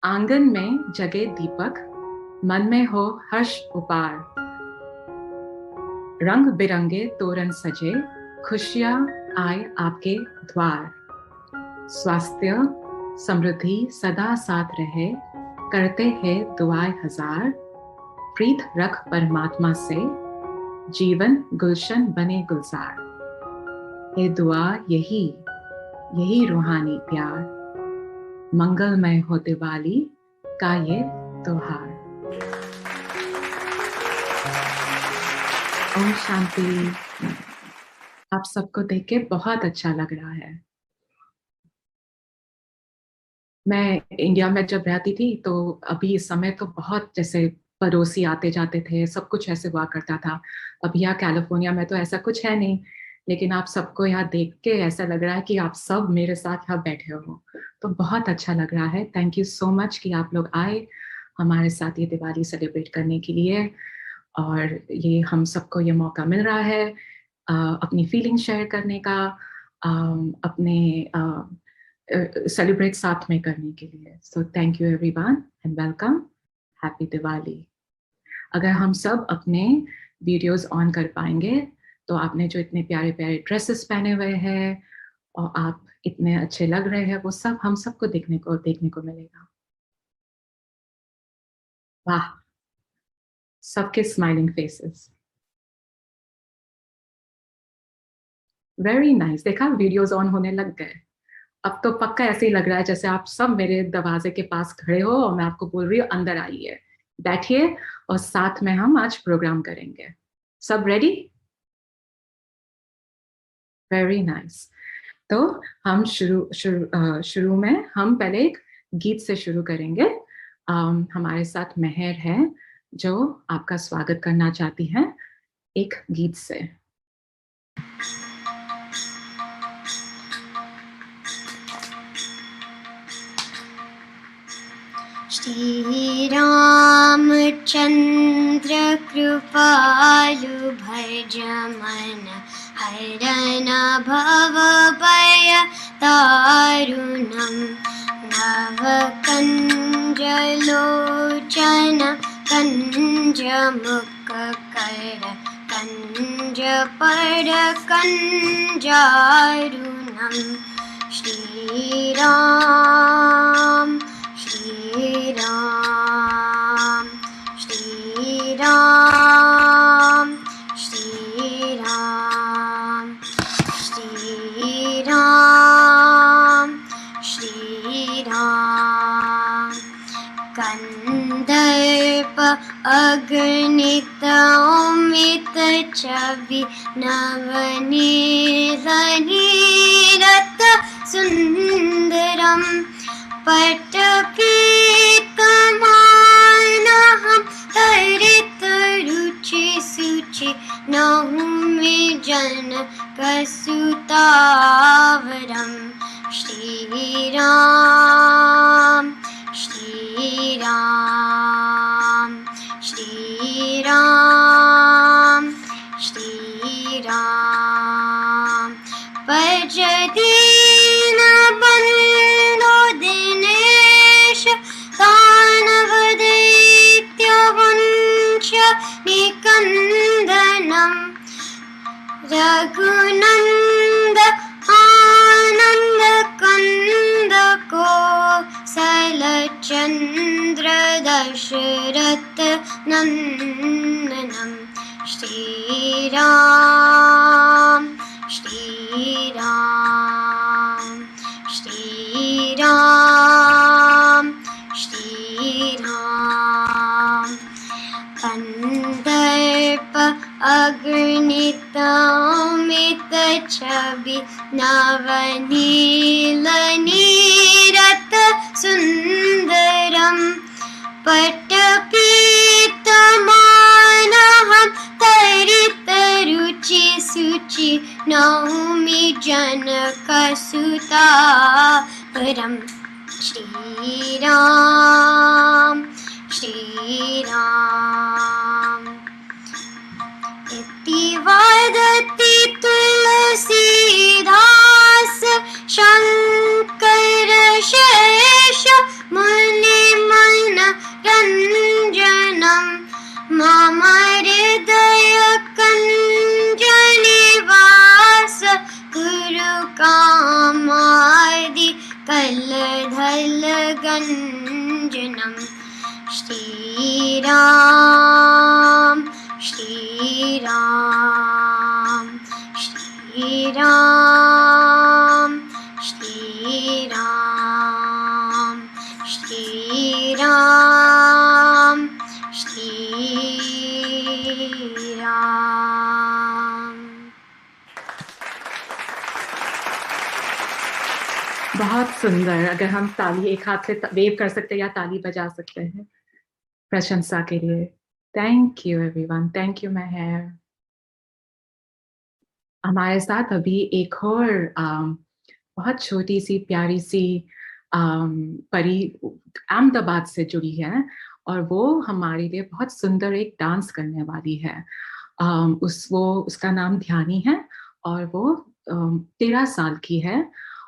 आंगन में जगे दीपक, मन में हो हर्ष उपार, रंग बिरंगे तोरण सजे, खुशियां आए आपके द्वार। स्वास्थ्य समृद्धि सदा साथ रहे, करते हैं दुआएं हजार, प्रीत रख परमात्मा से, जीवन गुलशन बने गुलजार। ये दुआ यही रूहानी प्यार, मंगलमय हो दिवाली का ये त्योहार। ओम शांति। आप सबको देख के बहुत अच्छा लग रहा है। मैं इंडिया में जब रहती थी तो अभी इस समय तो बहुत जैसे पड़ोसी आते जाते थे, सब कुछ ऐसे हुआ करता था। अब यहाँ कैलिफोर्निया में तो ऐसा कुछ है नहीं, लेकिन आप सबको यहाँ देख के ऐसा लग रहा है कि आप सब मेरे साथ यहाँ बैठे हो, तो बहुत अच्छा लग रहा है। थैंक यू सो मच कि आप लोग आए हमारे साथ ये दिवाली सेलिब्रेट करने के लिए, और ये हम सबको ये मौका मिल रहा है अपनी फीलिंग शेयर करने का, अपने सेलिब्रेट साथ में करने के लिए। So thank you everyone and welcome, happy Diwali. अगर हम सब अपने वीडियोस ऑन कर पाएंगे तो आपने जो इतने प्यारे प्यारे ड्रेसेस पहने हुए हैं और आप इतने अच्छे लग रहे हैं, वो सब हम सबको देखने को मिलेगा। वाह, सबके स्माइलिंग फेसेस, वेरी नाइस। देखा, वीडियोस ऑन होने लग गए। अब तो पक्का ऐसे ही लग रहा है जैसे आप सब मेरे दरवाजे के पास खड़े हो और मैं आपको बोल रही हूँ अंदर आइए, बैठिए और साथ में हम आज प्रोग्राम करेंगे। सब रेडी? Very nice. तो हम शुरू में हम पहले एक गीत से शुरू करेंगे। हमारे साथ मेहर है जो आपका स्वागत करना चाहती हैं एक गीत से। श्री रामचंद्र कृपालु भज मन, हरन भव भय तारुणम्। नव कंज लोचन कंज मुख कर, कंज पर कंजारुणम्। श्री राम श्री राम श्री राम श्री राम श्री राम श्री राम। कंदर्प अगणित ओमित छवि, नवनीत नीरत सुंदरम्। पट्टपीतमानः तरित रुचि सुचि, नहुमि जनकसुतावरम्। श्री राम श्री राम श्री राम श्री राम। भज दीन बंधु दिनेश, दानव दैत्य वंश निकंदनम्। रघुनंद आनंद कंद कौशल चंद्र दशरथ नंदनम्। श्री राम श्री राम श्री राम श्री राम। कंदर्प अगणित ओमित छवि, नवनील नीरत सुंदरम्। पट्टपीतमानः तरित रुचि सुचि, नहुमि जनकसुतावरम्। श्री राम श्री राम। इति वदति तुलसीदास शंकर शेष मुनि मन रंजनम मम हृदय कंज निवास गुरु कामादि कलधल गंजनम। श्री राम श्री राम श्री राम श्री राम श्री राम श्री राम। बहुत सुंदर। अगर हम ताली एक हाथ से वेव कर सकते हैं या ताली बजा सकते हैं प्रशंसा के लिए। Thank you everyone, thank you Mehar. हमारे साथ अभी एक और बहुत छोटी सी प्यारी सी परी अहमदाबाद से जुड़ी है और वो हमारे लिए बहुत सुंदर एक डांस करने वाली है। उसका नाम ध्यानी है और वो 13 साल की है।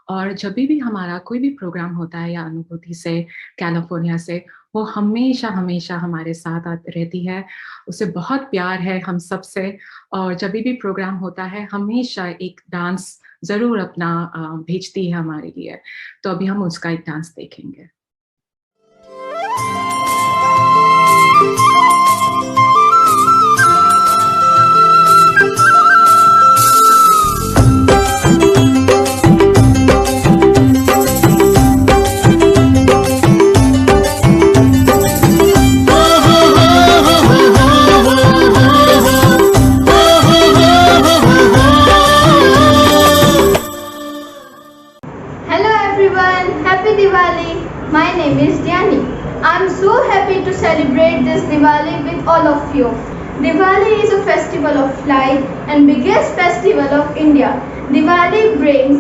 और जब भी हमारा कोई भी प्रोग्राम होता है या अनुभूति से कैलिफोर्निया से, वो हमेशा हमेशा हमारे साथ रहती है। उसे बहुत प्यार है हम सब से और जब भी प्रोग्राम होता है हमेशा एक डांस ज़रूर अपना भेजती है हमारे लिए। तो अभी हम उसका एक डांस देखेंगे। My name is Dhyani. I'm so happy to celebrate this Diwali with all of you. Diwali is a festival of light and biggest festival of India. Diwali brings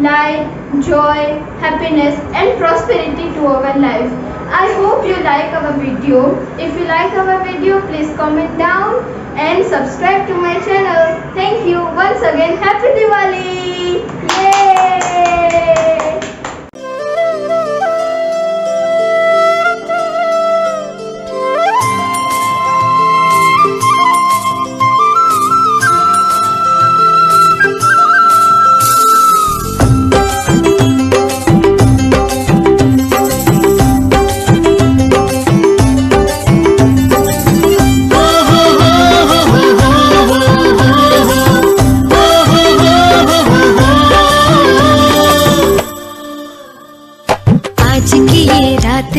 light, joy, happiness and prosperity to our life. I hope you like our video. If you like our video, please comment down and subscribe to my channel. Thank you once again. Happy Diwali! Yay!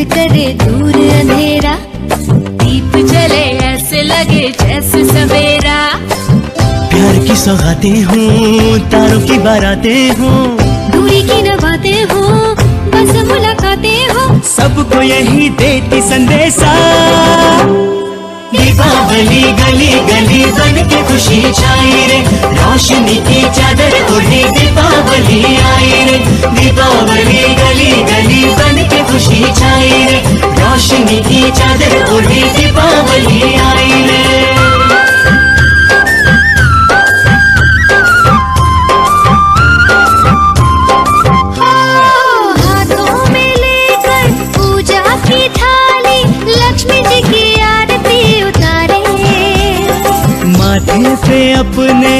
करे दूर अंधेरा, दीप जले ऐसे लगे जैसे सवेरा। प्यार की सौगातें हों, तारों की बारातें हों, दूरी की न बातें हों, बस मुलाकातें हों, सबको यही देती संदेशा। दीपावली गली गली बन के खुशी छाई रे, रोशनी की चादर ओढ़े दीपावली आई रे। दीपावली गली गली बन के खुशी छाई रे, रोशनी की चादर ओढ़े दीपावली आई रे। माथे पे अपने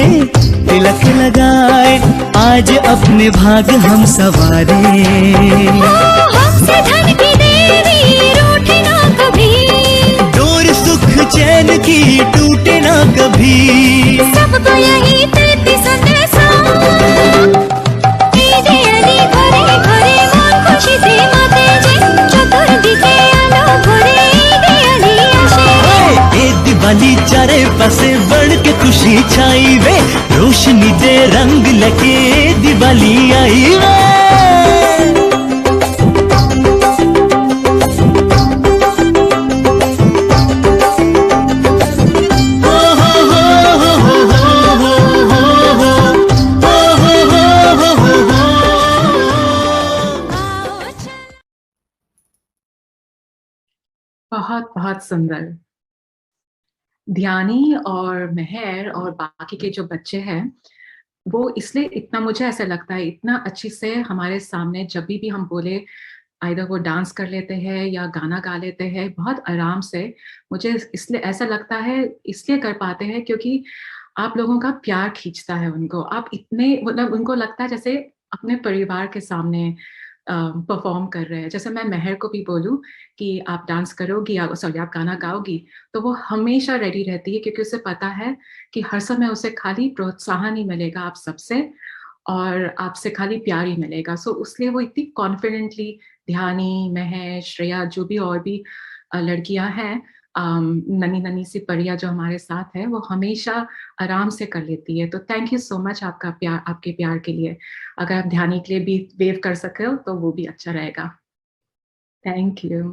तिलक लगाए, आज अपने भाग हम सवारे। हमसे धन की देवी रूठे ना कभी, डोर सुख चैन की टूटे ना कभी, सबको यही देती संदेशा। दीदी अली भरे भरे मन खुशी से माते जे, चतुर्दिके आलो भरे दीदी अली आशे। ए दिवाली चारे पासे बढ़ के खुशी छाई वे, रोशनी दे रंग लगे दिवाली आई वे। बहुत बहुत सुंदर। ध्यानी और मेहर और बाकी के जो बच्चे हैं वो इसलिए इतना, मुझे ऐसा लगता है, इतना अच्छी से हमारे सामने जब भी हम बोले आइदर वो डांस कर लेते हैं या गाना गा लेते हैं बहुत आराम से। मुझे इसलिए ऐसा लगता है इसलिए कर पाते हैं क्योंकि आप लोगों का प्यार खींचता है उनको। आप इतने मतलब उनको लगता है जैसे अपने परिवार के सामने परफॉर्म कर रहे हैं। जैसे मैं मेहर को भी बोलूं कि आप डांस करोगी, सॉरी आप गाना गाओगी, तो वो हमेशा रेडी रहती है क्योंकि उसे पता है कि हर समय उसे खाली प्रोत्साहन ही मिलेगा आप सबसे और आपसे खाली प्यार ही मिलेगा। सो इसलिए वो इतनी कॉन्फिडेंटली, ध्यानी, मेहर, श्रेया, जो भी और भी लड़कियां हैं, ननी ननी सी परिया जो हमारे साथ है, वो हमेशा आराम से कर लेती है। तो थैंक यू सो मच आपका प्यार, आपके प्यार के लिए। अगर आप ध्यानी के लिए भी वेव कर सके हो तो वो भी अच्छा रहेगा। Thank you.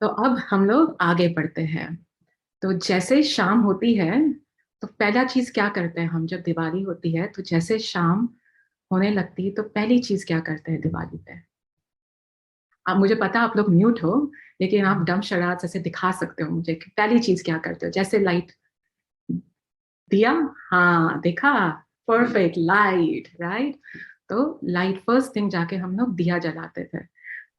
तो अब हम लोग आगे बढ़ते हैं। तो जैसे शाम होती है तो पहला चीज क्या करते हैं हम, जब दिवाली होती है तो जैसे शाम होने लगती है तो पहली चीज क्या करते हैं दिवाली पे? अब मुझे पता आप लोग म्यूट हो, लेकिन आप डम शरारत ऐसे दिखा सकते हो मुझे कि पहली चीज क्या करते हो। जैसे लाइट, दिया, हाँ देखा, परफेक्ट, लाइट, राइट। तो लाइट फर्स्ट थिंग जाके हम लोग दिया जलाते थे।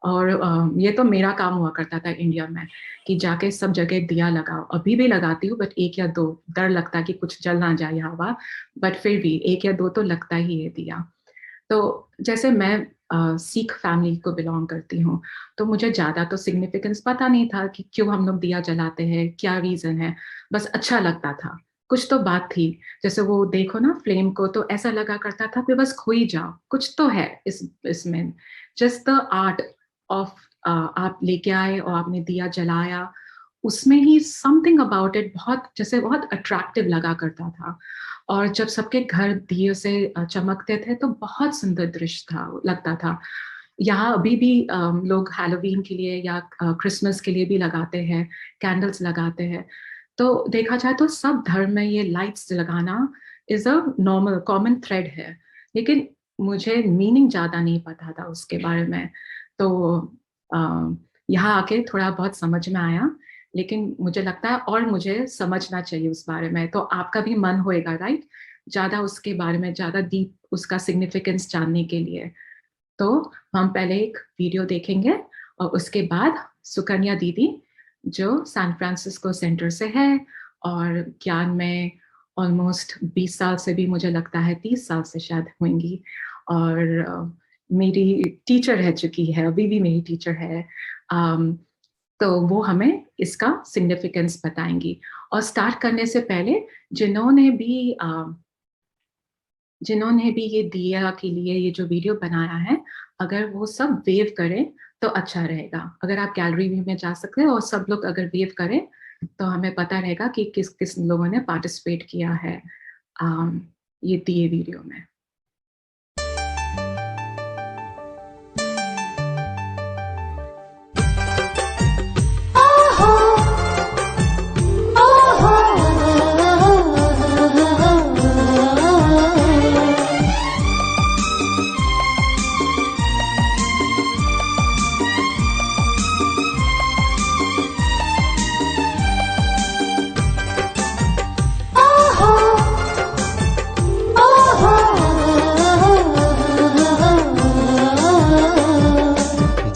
और ये तो मेरा काम हुआ करता था इंडिया में कि जाके सब जगह दिया लगाओ। अभी भी लगाती हूँ बट 1 या 2, डर लगता है कि कुछ जल ना जाए हवा, बट फिर भी 1 या 2 तो लगता ही है दिया। तो जैसे मैं सिख फैमिली को बिलोंग करती हूँ तो मुझे ज़्यादा तो सिग्निफिकेंस पता नहीं था कि क्यों हम लोग दिया जलाते हैं, क्या रीज़न है, बस अच्छा लगता था। कुछ तो बात थी, जैसे वो देखो ना फ्लेम को, तो ऐसा लगा करता था कि बस खो ही जाओ, कुछ तो है इसमें। जस्ट द आर्ट ऑफ आप लेके आए और आपने दिया जलाया, उसमें ही समथिंग अबाउट इट बहुत अट्रैक्टिव लगा करता था। और जब सबके घर दिए से चमकते थे तो बहुत सुंदर दृश्य लगता था। यहाँ अभी भी लोग हैलोवीन के लिए या क्रिसमस के लिए भी लगाते हैं, कैंडल्स लगाते हैं। तो देखा जाए तो सब धर्म में ये लाइट्स लगाना is a normal common thread है, लेकिन मुझे मीनिंग ज़्यादा नहीं पता था उसके बारे में। तो यहाँ आके थोड़ा बहुत समझ में आया, लेकिन मुझे लगता है और मुझे समझना चाहिए उस बारे में। तो आपका भी मन होएगा, राइट, ज़्यादा उसके बारे में, ज़्यादा डीप उसका सिग्निफिकेंस जानने के लिए। तो हम पहले एक वीडियो देखेंगे और उसके बाद सुकन्या दीदी जो सैन फ्रांसिस्को सेंटर से है और ज्ञान में ऑलमोस्ट 20 साल से भी, मुझे लगता है 30 साल से शायद होंगी, और मेरी टीचर रह चुकी है, अभी भी मेरी टीचर है। तो वो हमें इसका सिग्निफिकेंस बताएंगी। और स्टार्ट करने से पहले जिन्होंने भी ये दिया के लिए ये जो वीडियो बनाया है, अगर वो सब वेव करें तो अच्छा रहेगा। अगर आप गैलरी में जा सकते हो और सब लोग अगर वेव करें तो हमें पता रहेगा कि किस किस लोगों ने पार्टिसिपेट किया है ये दिए वीडियो में।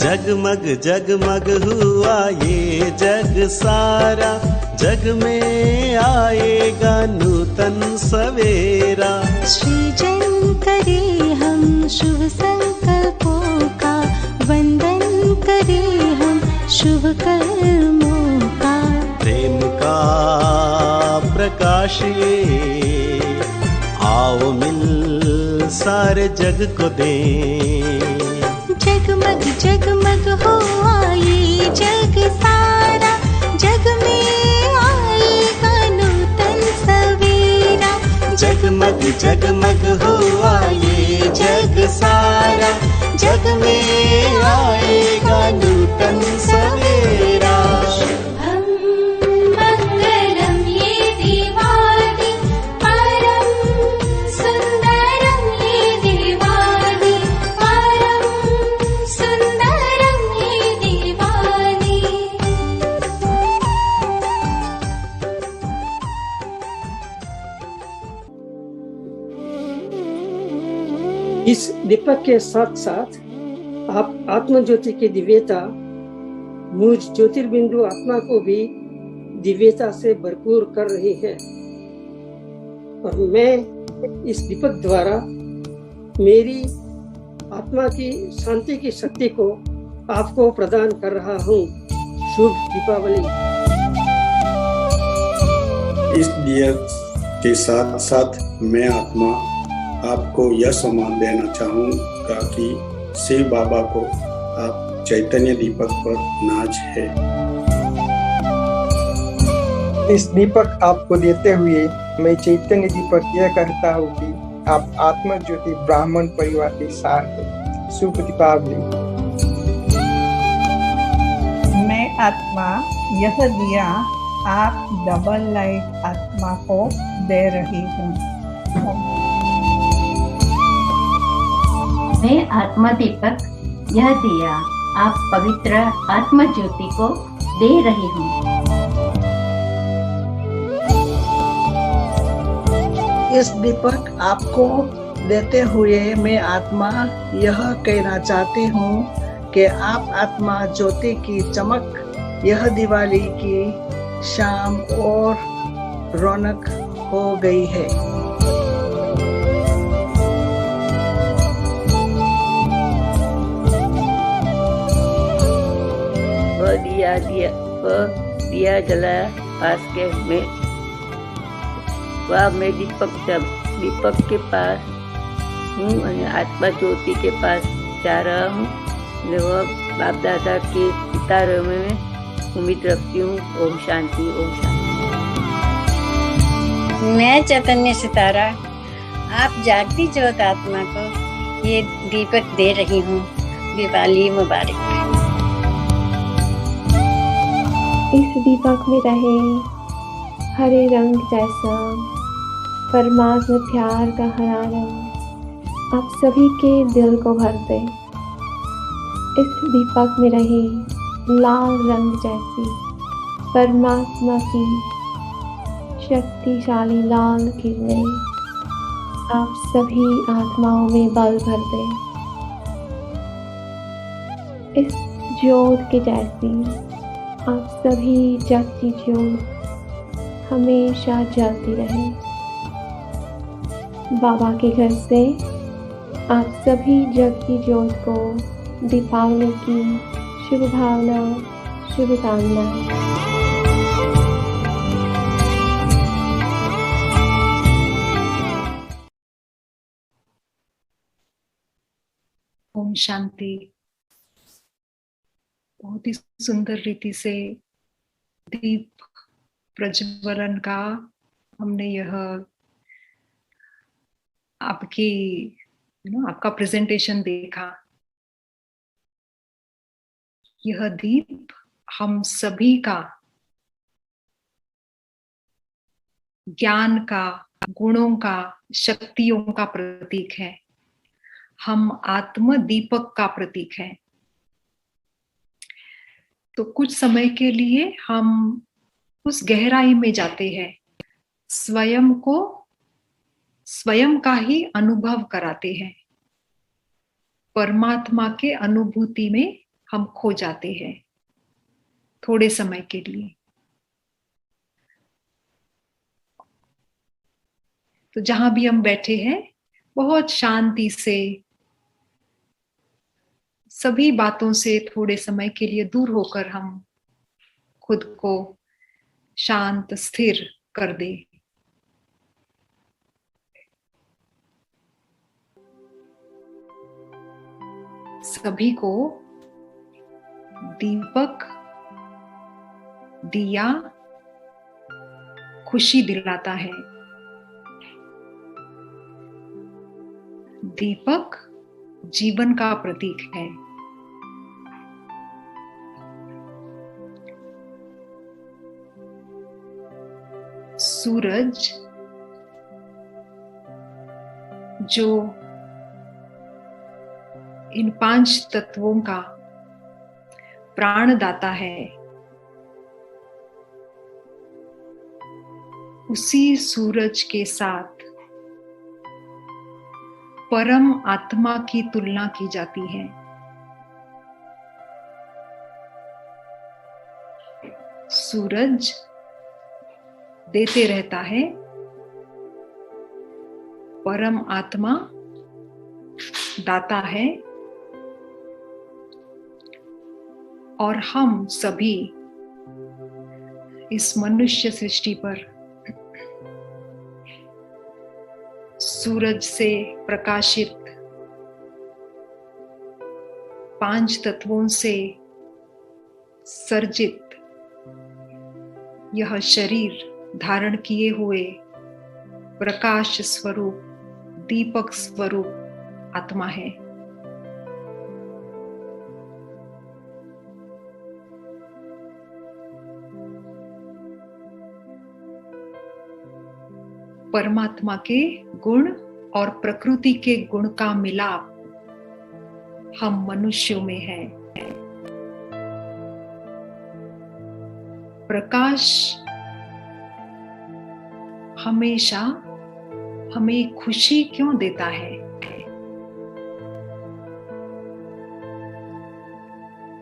जगमग जगमग हुआ ये जग सारा, जग में आएगा नूतन सवेरा। सृजन करे हम शुभ संकल्पों का, वंदन करे हम शुभ कर्मों का। प्रेम का प्रकाश ये आओ मिल सारे जग को दें। जगमग जगमग हुआ ये जग सारा, जग में आएगा नूतन सवेरा। जगमग जगमग हुआ ये जग सारा, जग में आएगा नूतन सवेरा। शुभम मंगलम ये दिवाली, परम सुंदरम ये दिवाली, परम सुंदरम ये दिवाली। इस दीपक के साथ साथ आप आत्म ज्योति की दिव्यता मुझ ज्योतिर्बिंदु आत्मा को भी दिव्यता से भरपूर कर रही है। और मैं इस दीपक द्वारा मेरी आत्मा की शांति की शक्ति को आपको प्रदान कर रहा हूँ। शुभ दीपावली। इस दिया के साथ साथ मैं आत्मा आपको यह सम्मान देना चाहूँगा कि शिव बाबा को आप चैतन्य दीपक पर नाज है। इस दीपक आपको देते हुए मैं चैतन्य दीपक यह कहता हूँ कि आप आत्मा ज्योति ब्राह्मण परिवार के सार हैं। शुभ दीपावली। मैं आत्मा यह दिया आप डबल लाइट आत्मा को दे रही हूँ। मैं आत्मा दीपक यह दिया आप पवित्र आत्मा ज्योति को दे रही हूँ। इस दीपक आपको देते हुए मैं आत्मा यह कहना चाहती हूँ कि आप आत्मा ज्योति की चमक यह दिवाली की शाम और रौनक हो गई है। दिया जलाया पास के में मैं दीपक के पास हूँ, आत्मा ज्योति के पास जा रहा हूँ। वह बाप दादा के सितारों में उम्मीद रखती हूँ। ओम शांति, ओम शांति। मैं चैतन्य सितारा आप जागती ज्योत आत्मा को ये दीपक दे रही हूँ। दिवाली मुबारक। इस दीपक में रहे हरे रंग जैसा परमात्मा प्यार का हरा रंग आप सभी के दिल को भर दे। इस दीपक में रहे लाल रंग जैसी परमात्मा की शक्तिशाली लाल किरणें आप सभी आत्माओं में बल भर दे। इस ज्योत के जैसी आप सभी जग की ज्योत हमेशा जलती रहे। बाबा के घर से आप सभी जग की ज्योत को दीपावली की शुभ भावना, शुभकामना। ओम शांति। बहुत ही सुंदर रीति से दीप प्रज्वलन का हमने यह आपका प्रेजेंटेशन देखा। यह दीप हम सभी का ज्ञान का, गुणों का, शक्तियों का प्रतीक है। हम आत्म दीपक का प्रतीक है। तो कुछ समय के लिए हम उस गहराई में जाते हैं, स्वयं का ही अनुभव कराते हैं। परमात्मा के अनुभूति में हम खो जाते हैं थोड़े समय के लिए। तो जहां भी हम बैठे हैं, बहुत शांति से सभी बातों से थोड़े समय के लिए दूर होकर हम खुद को शांत, स्थिर कर दे। सभी को दीपक, दिया खुशी दिलाता है। दीपक जीवन का प्रतीक है। सूरज जो इन 5 तत्वों का प्राणदाता है, उसी सूरज के साथ परम आत्मा की तुलना की जाती है। सूरज देते रहता है, परम आत्मा दाता है, और हम सभी इस मनुष्य सृष्टि पर सूरज से प्रकाशित 5 तत्वों से सर्जित यह शरीर धारण किए हुए प्रकाश स्वरूप, दीपक स्वरूप आत्मा है। परमात्मा के गुण और प्रकृति के गुण का मिलाप हम मनुष्यों में है। प्रकाश हमेशा हमें खुशी क्यों देता है?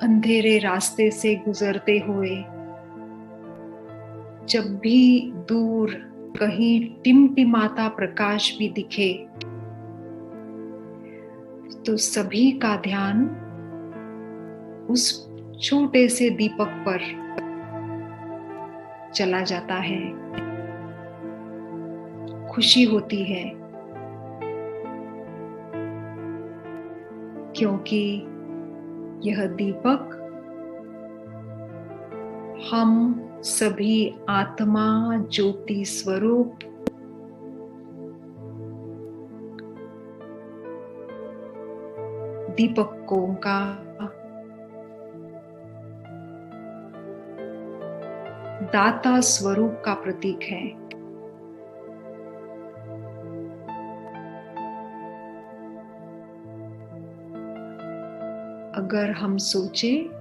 अंधेरे रास्ते से गुजरते हुए जब भी दूर कहीं टिमटिमाता प्रकाश भी दिखे तो सभी का ध्यान उस छोटे से दीपक पर चला जाता है। खुशी होती है क्योंकि यह दीपक हम सभी आत्मा ज्योति स्वरूप दीपकों का दाता स्वरूप का प्रतीक है। अगर हम सोचें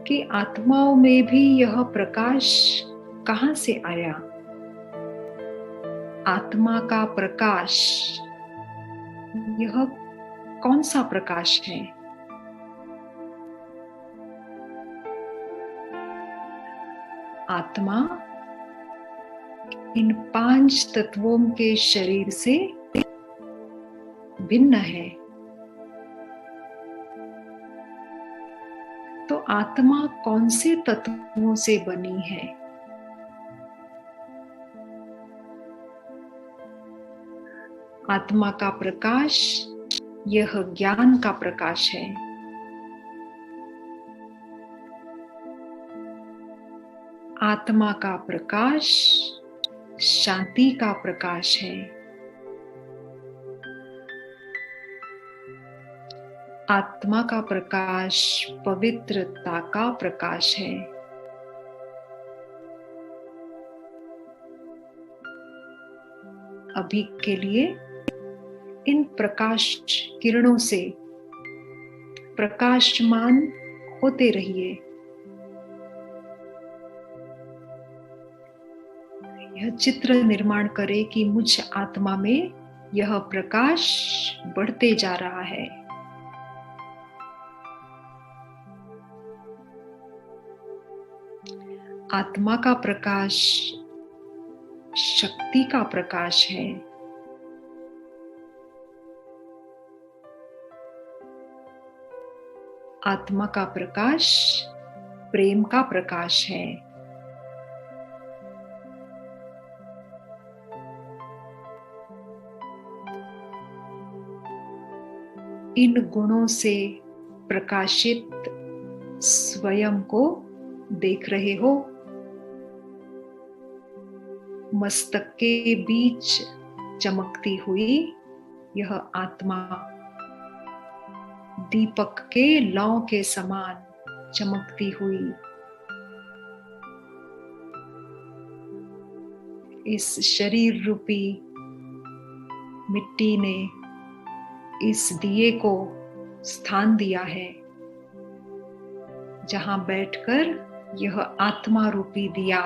कि आत्माओं में भी यह प्रकाश कहां से आया, आत्मा का प्रकाश यह कौन सा प्रकाश है? आत्मा इन 5 तत्वों के शरीर से भिन्न है। तो आत्मा कौन से तत्वों से बनी है? आत्मा का प्रकाश यह ज्ञान का प्रकाश है। आत्मा का प्रकाश शांति का प्रकाश है। आत्मा का प्रकाश पवित्रता का प्रकाश है। अभी के लिए इन प्रकाश किरणों से प्रकाशमान होते रहिए। यह चित्र निर्माण करे कि मुझ आत्मा में यह प्रकाश बढ़ते जा रहा है। आत्मा का प्रकाश शक्ति का प्रकाश है। आत्मा का प्रकाश प्रेम का प्रकाश है। इन गुणों से प्रकाशित स्वयं को देख रहे हो। मस्तक के बीच चमकती हुई यह आत्मा दीपक के लौ के समान चमकती हुई इस शरीर रूपी मिट्टी ने इस दिए को स्थान दिया है, जहां बैठकर यह आत्मा रूपी दिया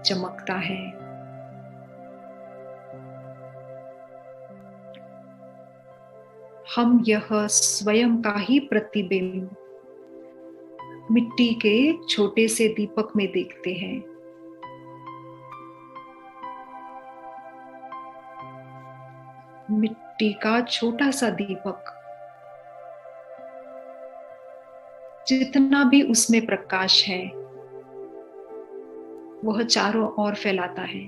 चमकता है। हम यह स्वयं का ही प्रतिबिंब मिट्टी के छोटे से दीपक में देखते हैं। मिट्टी का छोटा सा दीपक, जितना भी उसमें प्रकाश है वह चारों ओर फैलाता है।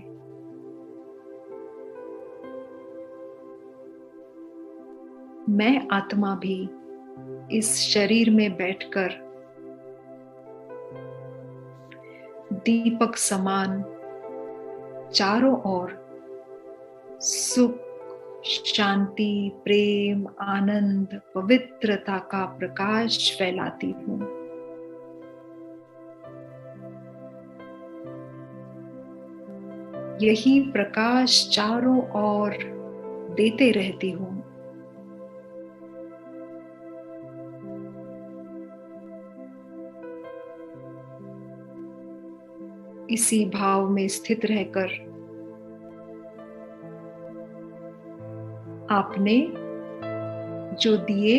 मैं आत्मा भी इस शरीर में बैठकर दीपक समान चारों ओर सुख, शांति, प्रेम, आनंद, पवित्रता का प्रकाश फैलाती हूँ। यही प्रकाश चारों ओर देते रहती हूँ। इसी भाव में स्थित रहकर आपने जो दिए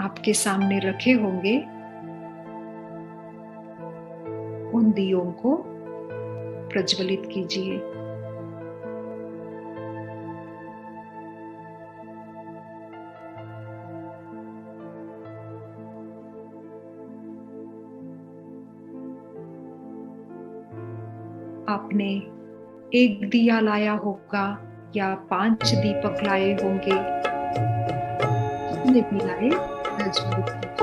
आपके सामने रखे होंगे, उन दियों को प्रज्वलित कीजिए। आपने एक दिया लाया होगा या 5 दीपक लाए होंगे, जितने भी लाए प्रज्वलित कीजिए।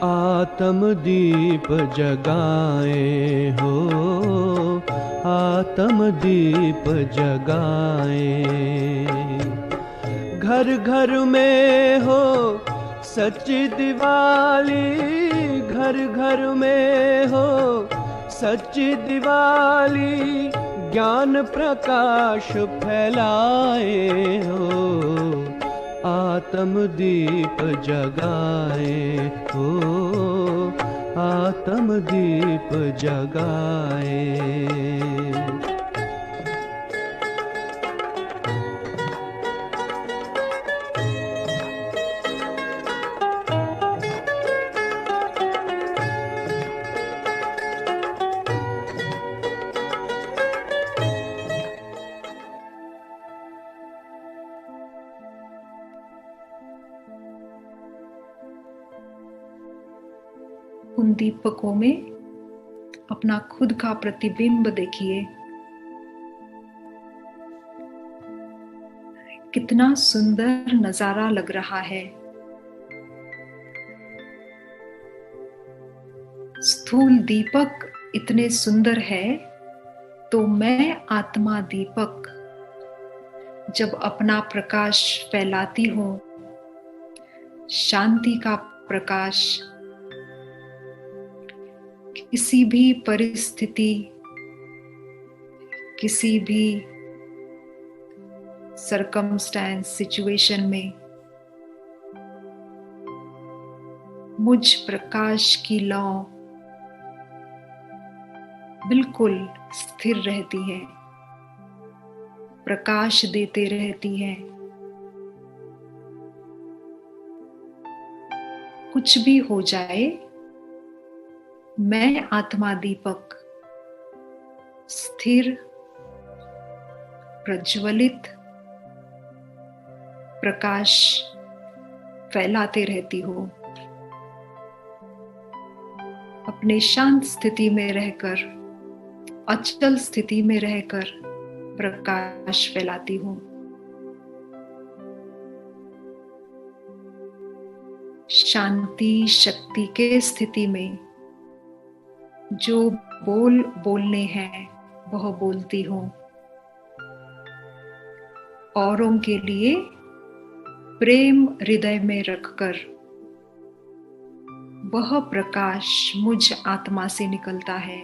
आत्म दीप जगाए हो, आत्म दीप जगाए। घर घर में हो सच दिवाली, घर घर में हो सच दिवाली। ज्ञान प्रकाश फैलाए हो, आत्म दीप जगाए हो, आत्म दीप जगाए। उन दीपकों में अपना खुद का प्रतिबिंब देखिए। कितना सुंदर नजारा लग रहा है। स्थूल दीपक इतने सुंदर है, तो मैं आत्मा दीपक जब अपना प्रकाश फैलाती हूँ, शांति का प्रकाश, किसी भी परिस्थिति, किसी भी सरकमस्टेंस, सिचुएशन में मुझ प्रकाश की लौ बिल्कुल स्थिर रहती है, प्रकाश देते रहती है। कुछ भी हो जाए, मैं आत्मा दीपक स्थिर, प्रज्वलित प्रकाश फैलाते रहती हूँ। अपने शांत स्थिति में रहकर, अचल स्थिति में रहकर प्रकाश फैलाती हूँ। शांति शक्ति के स्थिति में जो बोल बोलने हैं वह बोलती हूँ। औरों के लिए प्रेम हृदय में रखकर वह प्रकाश मुझ आत्मा से निकलता है।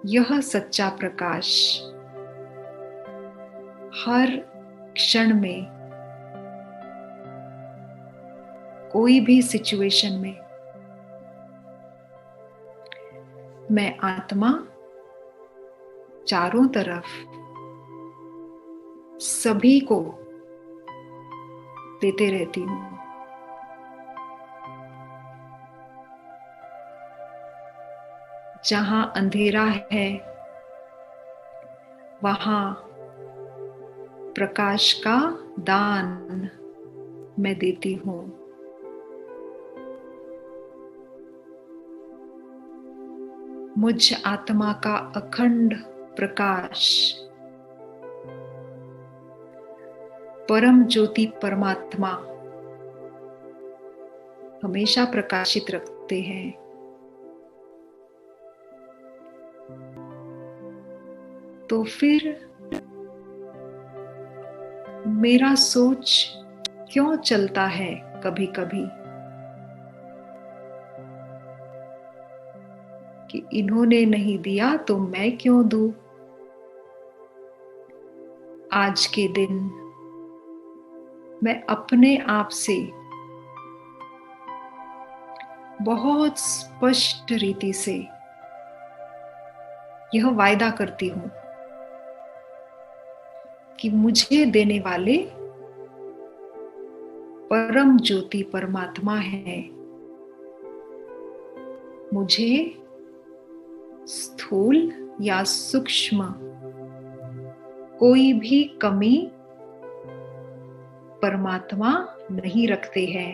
यह सच्चा प्रकाश हर क्षण में, कोई भी सिचुएशन में मैं आत्मा चारों तरफ सभी को देते रहती हूँ। जहां अंधेरा है वहां प्रकाश का दान मैं देती हूँ। मुझ आत्मा का अखंड प्रकाश परम ज्योति परमात्मा हमेशा प्रकाशित रखते हैं। तो फिर मेरा सोच क्यों चलता है कभी कभी कि इन्होंने नहीं दिया तो मैं क्यों दूं। आज के दिन मैं अपने आप से बहुत स्पष्ट रीति से यह वायदा करती हूं कि मुझे देने वाले परम ज्योति परमात्मा है। मुझे स्थूल या सूक्ष्म कोई भी कमी परमात्मा नहीं रखते हैं।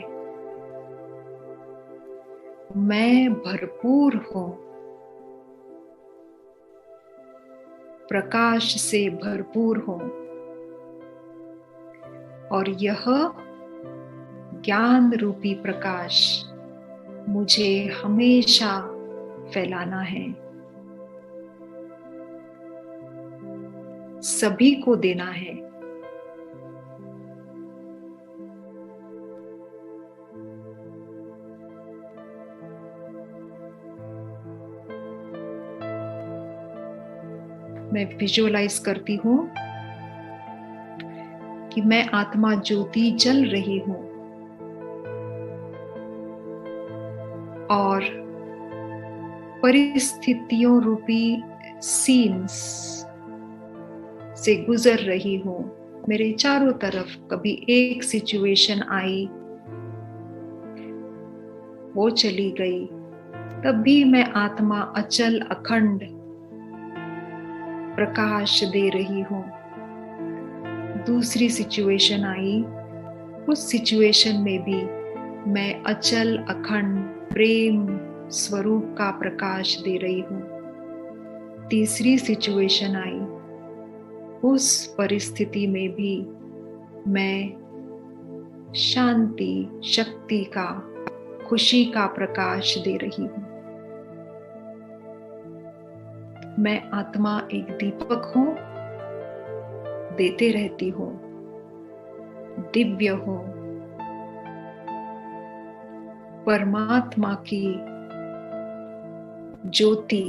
मैं भरपूर हूं, प्रकाश से भरपूर हूं और यह ज्ञान रूपी प्रकाश मुझे हमेशा फैलाना है, सभी को देना है। मैं विजुअलाइज करती हूं कि मैं आत्मा ज्योति जल रही हूं और परिस्थितियों रूपी सीन्स से गुजर रही हूं। मेरे चारों तरफ कभी एक सिचुएशन आई, वो चली गई, तब भी मैं आत्मा अचल अखंड प्रकाश दे रही हूं। दूसरी सिचुएशन आई, उस सिचुएशन में भी मैं अचल अखंड प्रेम स्वरूप का प्रकाश दे रही हूं। तीसरी सिचुएशन आई, उस परिस्थिति में भी मैं शांति, शक्ति का, खुशी का प्रकाश दे रही हूं। मैं आत्मा एक दीपक हूं, देते रहती हूं, दिव्य हूं। परमात्मा की ज्योति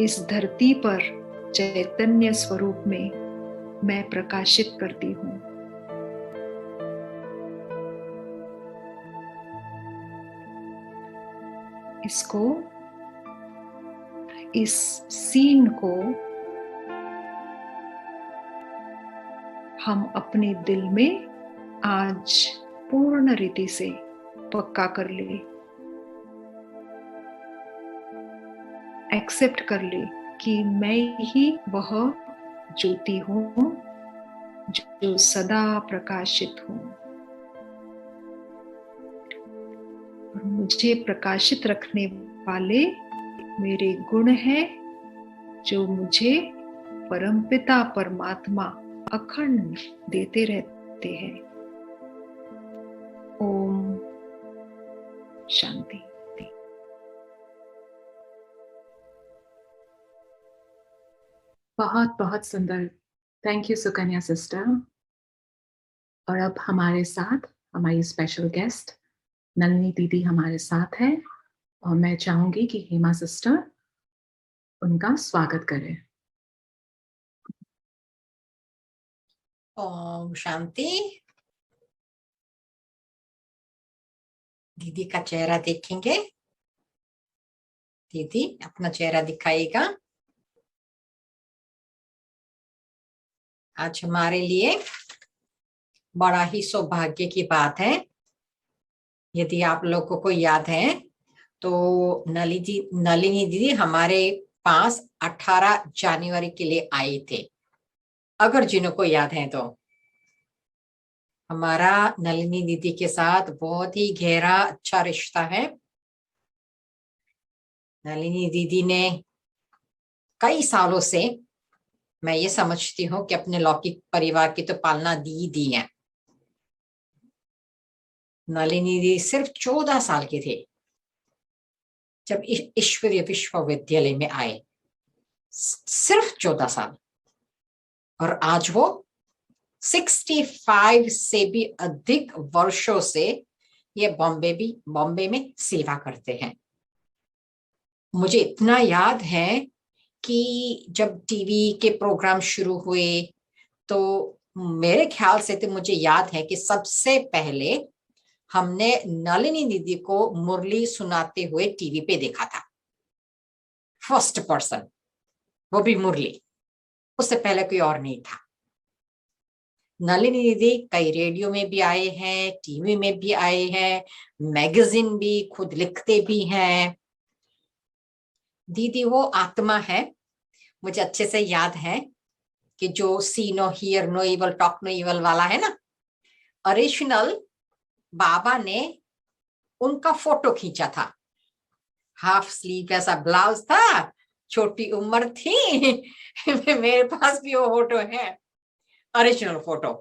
इस धरती पर चैतन्य स्वरूप में मैं प्रकाशित करती हूं। इसको, इस सीन को हम अपने दिल में आज पूर्ण रीति से पक्का कर ले, एक्सेप्ट कर ले कि मैं ही वह ज्योति हूं जो सदा प्रकाशित हूं और मुझे प्रकाशित रखने वाले मेरे गुण हैं जो मुझे परमपिता परमात्मा अखंड देते रहते हैं। ओम शांति। बहुत बहुत सुंदर, थैंक यू सुकन्या सिस्टर। और अब हमारे साथ हमारी स्पेशल गेस्ट नलिनी दीदी हमारे साथ है और मैं चाहूंगी कि हेमा सिस्टर उनका स्वागत करें। ओम शांति। दीदी का चेहरा देखेंगे। दीदी अपना चेहरा दिखाएगा। आज हमारे लिए बड़ा ही सौभाग्य की बात है। यदि आप लोगों को याद है तो नलिनी दीदी हमारे पास 18 जनवरी के लिए आए थे। अगर जिन्हों को याद है तो हमारा नलिनी दीदी के साथ बहुत ही गहरा अच्छा रिश्ता है। नलिनी दीदी ने कई सालों से, मैं ये समझती हूँ कि अपने लौकिक परिवार की तो पालना दी है। नलिनी दीदी सिर्फ 14 साल के थे जब ईश्वरीय विश्वविद्यालय में आए। सिर्फ 14 साल। और आज वो 65 से भी अधिक वर्षों से ये बॉम्बे में सेवा करते हैं। मुझे इतना याद है कि जब टीवी के प्रोग्राम शुरू हुए तो मेरे ख्याल से तो मुझे याद है कि सबसे पहले हमने नलिनी दीदी को मुरली सुनाते हुए टीवी पे देखा था। फर्स्ट पर्सन, वो भी मुरली। उससे पहले कोई और नहीं था। नलिनी दीदी कई रेडियो में भी आए हैं, टीवी में भी आए हैं, मैगजीन भी खुद लिखते भी हैं। दीदी वो आत्मा है। मुझे अच्छे से याद है कि जो see no hear no evil talk no evil वाला है ना, ओरिजिनल बाबा ने उनका फोटो खींचा था। हाफ स्लीव ऐसा ब्लाउज था, छोटी उम्र थी। मेरे पास भी वो फोटो है, ओरिजिनल फोटो।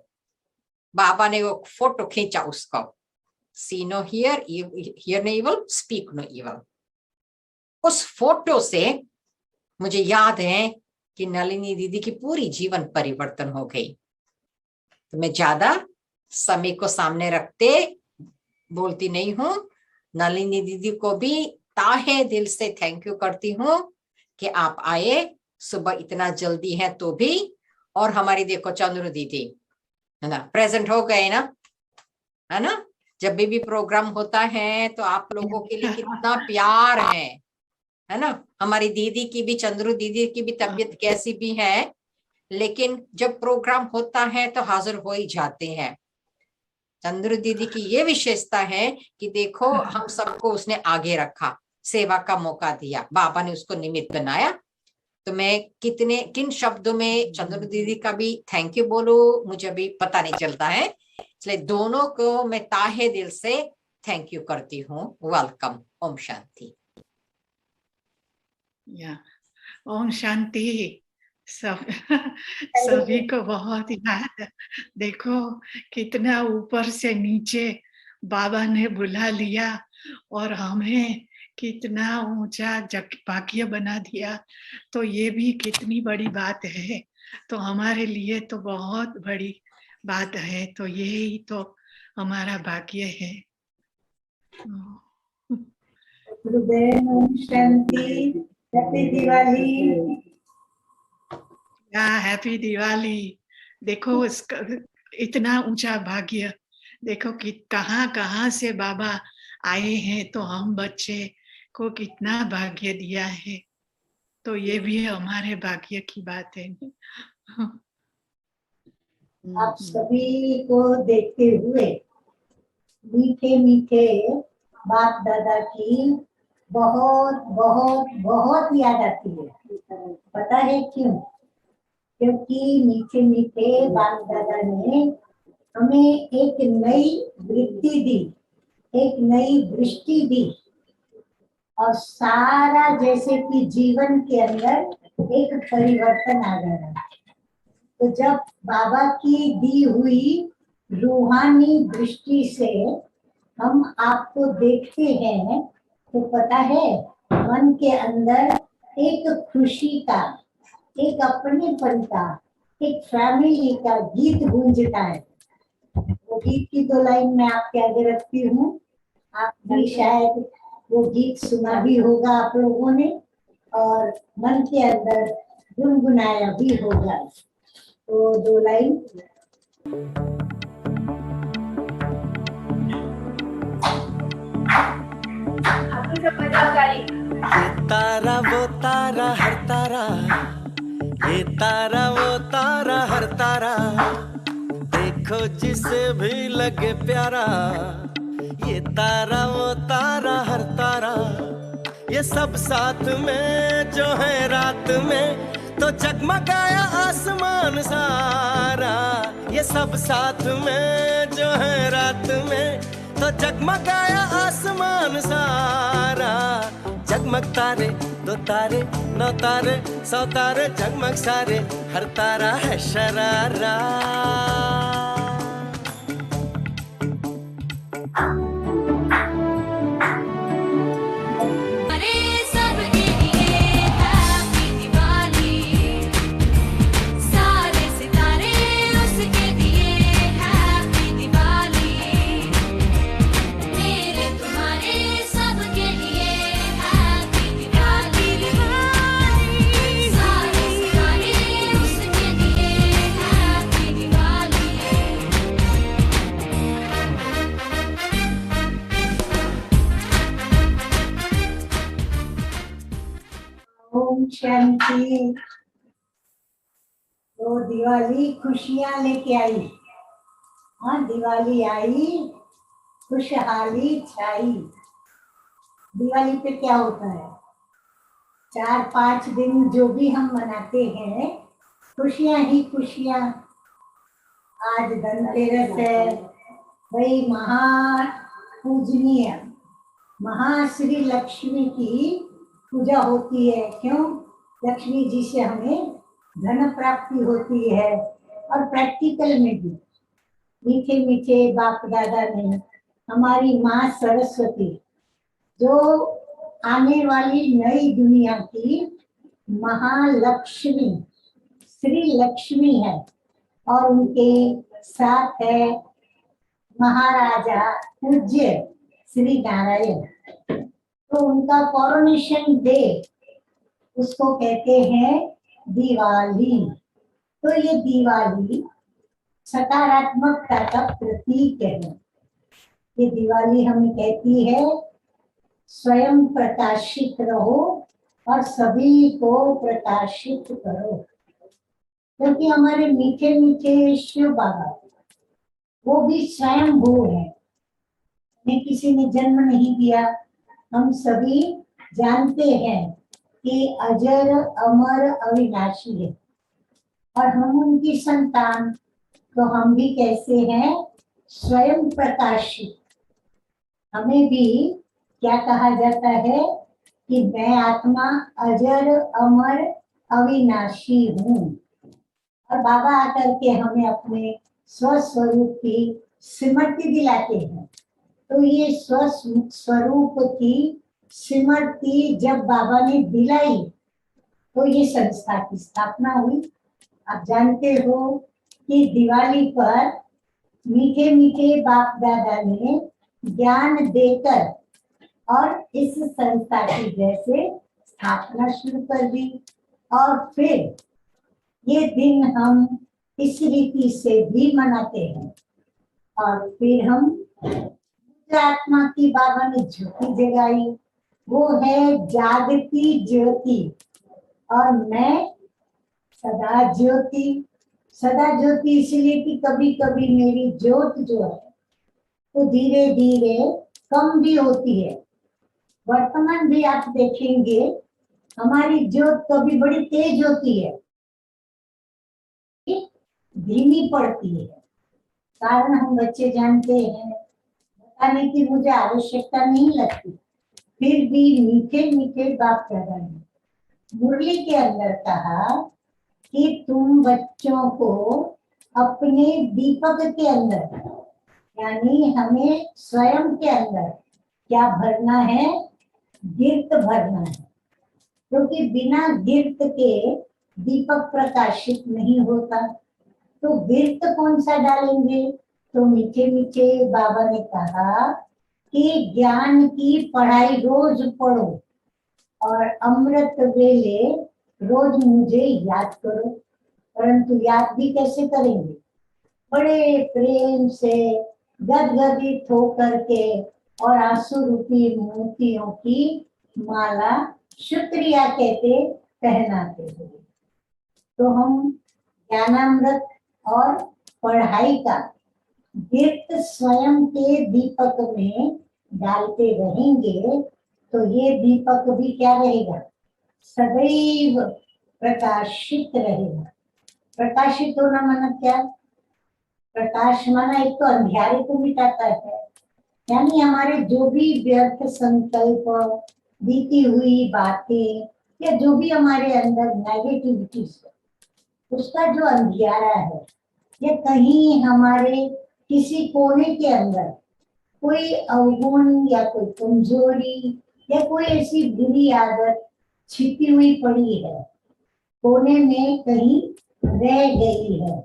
बाबा ने वो फोटो खींचा उसको। See no hear no evil, speak no evil. उस फोटो से मुझे याद है कि नलिनी दीदी की पूरी जीवन परिवर्तन हो गई। तो मैं ज्यादा समय को सामने रखते बोलती नहीं हूँ। नलिनी दीदी को भी ताहे दिल से थैंक यू करती हूँ कि आप आए सुबह इतना जल्दी है तो भी। और हमारी देखो चंद्र दीदी है ना, प्रेजेंट हो गए ना, है ना। जब भी प्रोग्राम होता है तो आप लोगों के लिए कितना प्यार है ना। हमारी दीदी की भी, चंद्रू दीदी की भी तबीयत कैसी भी है, लेकिन जब प्रोग्राम होता है तो हाजिर हो ही जाते हैं। चंद्रू दीदी की ये विशेषता है कि देखो हम सबको उसने आगे रखा, सेवा का मौका दिया, बाबा ने उसको निमित्त बनाया। तो मैं किन शब्दों में चंद्रू दीदी का भी थैंक यू बोलूं मुझे अभी पता नहीं चलता है। इसलिए दोनों को मैं ताहे दिल से थैंक यू करती हूँ। वेलकम। ओम शांति। ओम शांति। सभी को बहुत याद। देखो कितना ऊपर से नीचे बाबा ने बुला लिया और हमें कितना ऊंचा भाग्य बना दिया। तो ये भी कितनी बड़ी बात है। तो हमारे लिए तो बहुत बड़ी बात है। तो यही तो हमारा भाग्य है। शांति। हैप्पी दिवाली। हैप्पी दिवाली। देखो उसका इतना ऊंचा भाग्य। देखो कि कहाँ से बाबा आए हैं तो हम बच्चे को कितना भाग्य दिया है। तो ये भी हमारे भाग्य की बात है। आप सभी को देखते हुए मीठे मीठे बाप दादा की बहुत बहुत बहुत याद आती है। पता है क्यों? क्योंकि मीठे मीठे बाप दादा ने हमें एक नई वृत्ति दी, एक नई दृष्टि दी और सारा जैसे कि जीवन के अंदर एक परिवर्तन आ गया। तो जब बाबा की दी हुई रूहानी दृष्टि से हम आपको देखते हैं तो पता है मन के अंदर एक खुशी का, एक अपनेपन का, एक फैमिली का गीत गूंजता है। वो गीत की 2 लाइन मैं आपके आगे रखती हूँ। आप भी शायद वो गीत सुना भी होगा आप लोगों ने। और मन के अंदर गुनगुनाया भी हो जाए। तो 2 लाइन। ये तारा वो तारा हर तारा, ये तारा वो तारा हर तारा, देखो जिसे भी लगे प्यारा। ये तारा वो तारा हर तारा, ये सब साथ में जो है रात में तो जगमगाया आसमान सारा। ये सब साथ में जो है रात में तो जगमगाया आसमान सारा। जगमग तारे 2 तारे 9 तारे 100 तारे, जगमग सारे हर तारा है शरारा। ओम शांति। तो दिवाली खुशियां लेके आई। हाँ, दिवाली आई, खुशहाली छाई। दिवाली पे क्या होता है, 4-5 दिन जो भी हम मनाते हैं, खुशियां ही खुशियां। आज धनतेरस है भाई, महापूजनीय महाश्री लक्ष्मी की पूजा होती है। क्यों? लक्ष्मी जी से हमें धन प्राप्ति होती है। और प्रैक्टिकल में भी मीठे मीठे बाप दादा ने हमारी माँ सरस्वती, जो आने वाली नई दुनिया की महालक्ष्मी श्री लक्ष्मी है, और उनके साथ है महाराजा पूज्य श्री नारायण। तो उनका कोरोनेशन डे, उसको कहते हैं दिवाली। तो ये दिवाली सकारात्मकता का प्रतीक है। ये दिवाली हमें कहती है स्वयं प्रकाशित रहो और सभी को प्रकाशित करो। क्योंकि हमारे मीठे मीठे शिव बाबा वो भी स्वयं भू है, उन्हें किसी ने जन्म नहीं दिया। हम सभी जानते हैं कि अजर अमर अविनाशी है, और हम उनकी संतान। तो हम भी कैसे हैं, स्वयं प्रकाशित। हमें भी क्या कहा जाता है कि मैं आत्मा अजर अमर अविनाशी हूँ। और बाबा आकर के हमें अपने स्वस्वरूप की स्मृति दिलाते हैं। तो ये स्वस्वरूप की स्मृति जब बाबा ने दिलाई तो ये संस्था की स्थापना हुई। आप जानते हो कि दिवाली पर मीठे मीठे बाप दादा ने ज्ञान देकर और इस संस्था की जैसे स्थापना शुरू कर दी। और फिर ये दिन हम इस रीति से भी मनाते हैं। और फिर हम आत्मा की बाबा ने ज्योति जगाई, वो है जागती ज्योति। और मैं सदा ज्योति। सदा ज्योति इसलिए कि कभी कभी मेरी ज्योत जो है वो धीरे धीरे कम भी होती है। वर्तमान भी आप देखेंगे हमारी ज्योत कभी बड़ी तेज होती है, धीमी पड़ती है। कारण हम बच्चे जानते हैं, बताने की मुझे आवश्यकता नहीं लगती। फिर भी मीठे मीठे बाप दादा ने मुरली के अंदर कहा कि तुम बच्चों को अपने दीपक के अंदर, यानी हमें स्वयं के अंदर क्या भरना है, गिर्त भरना है। क्योंकि बिना गिर्त के दीपक प्रकाशित नहीं होता। तो गिर्त कौन सा डालेंगे? तो मीठे मीठे बाबा ने कहा कि ज्ञान की पढ़ाई रोज पढ़ो और अमृत वेले रोज मुझे याद करो। परंतु याद भी कैसे करेंगे? बड़े प्रेम से गदगदित होकर के और आंसू रूपी मोतियों की माला शुक्रिया कहते पहनाते हुए। तो हम ज्ञानामृत और पढ़ाई का दीप्त स्वयं के दीपक में डालते रहेंगे तो ये दीपक भी क्या रहेगा? सदैव प्रकाशित रहेगा। प्रकाशित होना माना क्या? प्रकाश माना एक तो अंधियारे को मिटाता है, यानी हमारे जो भी व्यर्थ संकल्प, बीती हुई बातें या जो भी हमारे अंदर नेगेटिविटीज है, उसका जो अंधियारा है या कहीं हमारे किसी कोने के अंदर कोई अवगुण या कोई कमजोरी या कोई ऐसी बुरी आदत छिपी हुई पड़ी है, कोने में कहीं रह गई है,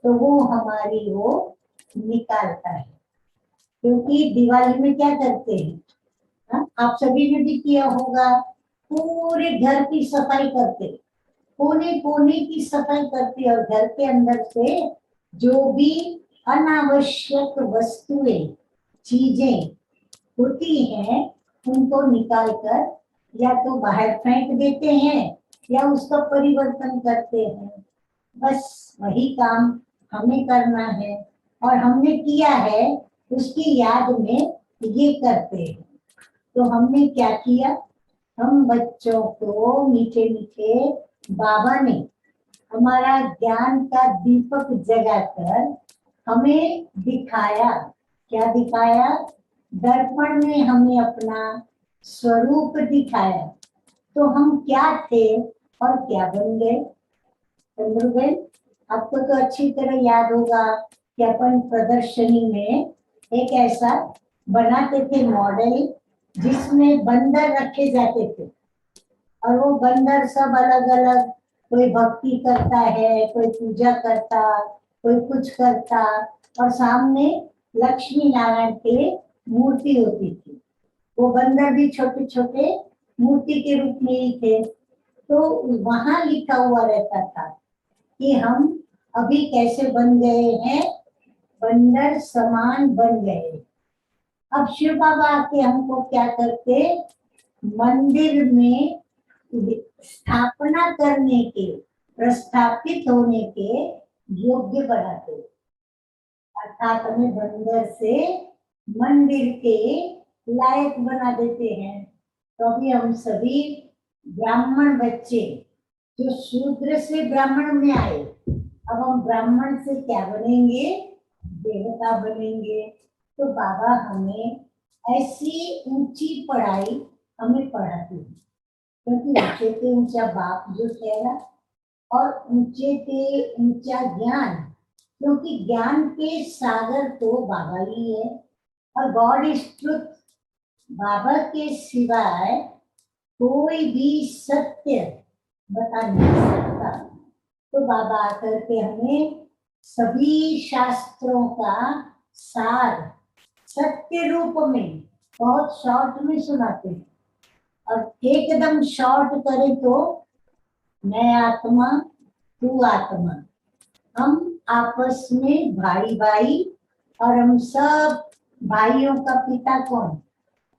तो वो हमारी वो निकालता है। क्योंकि दिवाली में क्या करते हैं, आप सभी ने भी किया होगा, पूरे घर की सफाई करते, कोने कोने की सफाई करते और घर के अंदर से जो भी अनावश्यक वस्तुएं, चीजें होती हैं उनको निकालकर या तो बाहर फेंक देते हैं या उसका परिवर्तन करते हैं। बस वही काम हमें करना है और हमने किया है उसकी याद में ये करते हैं। तो हमने क्या किया, हम बच्चों को मीठे मीठे बाबा ने हमारा ज्ञान का दीपक जगाकर हमें दिखाया। क्या दिखाया? दर्पण में हमें अपना स्वरूप दिखाया। तो हम क्या थे और क्या बन गए? चंद्रुबेन, आपको तो अच्छी तरह याद होगा कि अपन प्रदर्शनी में एक ऐसा बनाते थे मॉडल जिसमें बंदर रखे जाते थे और वो बंदर सब अलग अलग, कोई भक्ति करता है, कोई पूजा करता, कोई कुछ करता और सामने लक्ष्मी नारायण के मूर्ति होती थी। वो बंदर भी छोटे छोटे मूर्ति के रूप में ही थे। तो वहां लिखा हुआ रहता था कि हम अभी कैसे बन गए हैं, बंदर समान बन गए। अब शिव बाबा आके हमको क्या करते, मंदिर में स्थापना करने के, प्रस्थापित होने के योग्य बनाते, अर्थात हमें बंदर से मंदिर के लायक बना देते हैं। तो अभी हम सभी ब्राह्मण बच्चे जो शूद्र से ब्राह्मण में आए, अब हम ब्राह्मण से क्या बनेंगे? देवता बनेंगे। तो बाबा हमें ऐसी ऊंची पढ़ाई हमें पढ़ाती है, क्योंकि ऊंचे से ऊंचा बाप जो ठहरा और ऊंचे से ऊंचा ज्ञान, क्योंकि ज्ञान के सागर तो बाबा ही है और गॉड इज ट्रुथ। बाबा के सिवाय कोई भी सत्य बता नहीं सकता। तो बाबा आकर के हमें सभी शास्त्रों का सार सत्य रूप में बहुत शॉर्ट में सुनाते हैं और एकदम शॉर्ट करें तो मैं आत्मा तू आत्मा, हम आपस में भाई भाई और हम सब भाइयों का पिता कौन?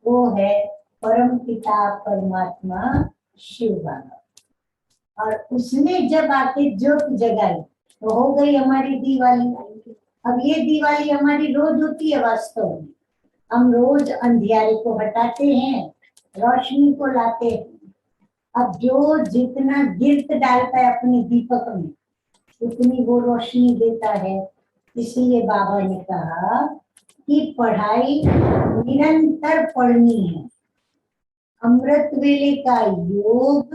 वो है परम पिता परमात्मा शिव बाबा। और उसने जब आके ज्योत जगाई तो हो गई हमारी दिवाली। अब ये दिवाली हमारी रोज होती है। वास्तव में हम रोज अंधियारे को हटाते हैं, रोशनी को लाते हैं। अब जो जितना गिरत डालता है अपने दीपक में उतनी वो रोशनी देता है। इसलिए बाबा ने कहा कि पढ़ाई निरंतर पढ़नी है। अमृत वेले का योग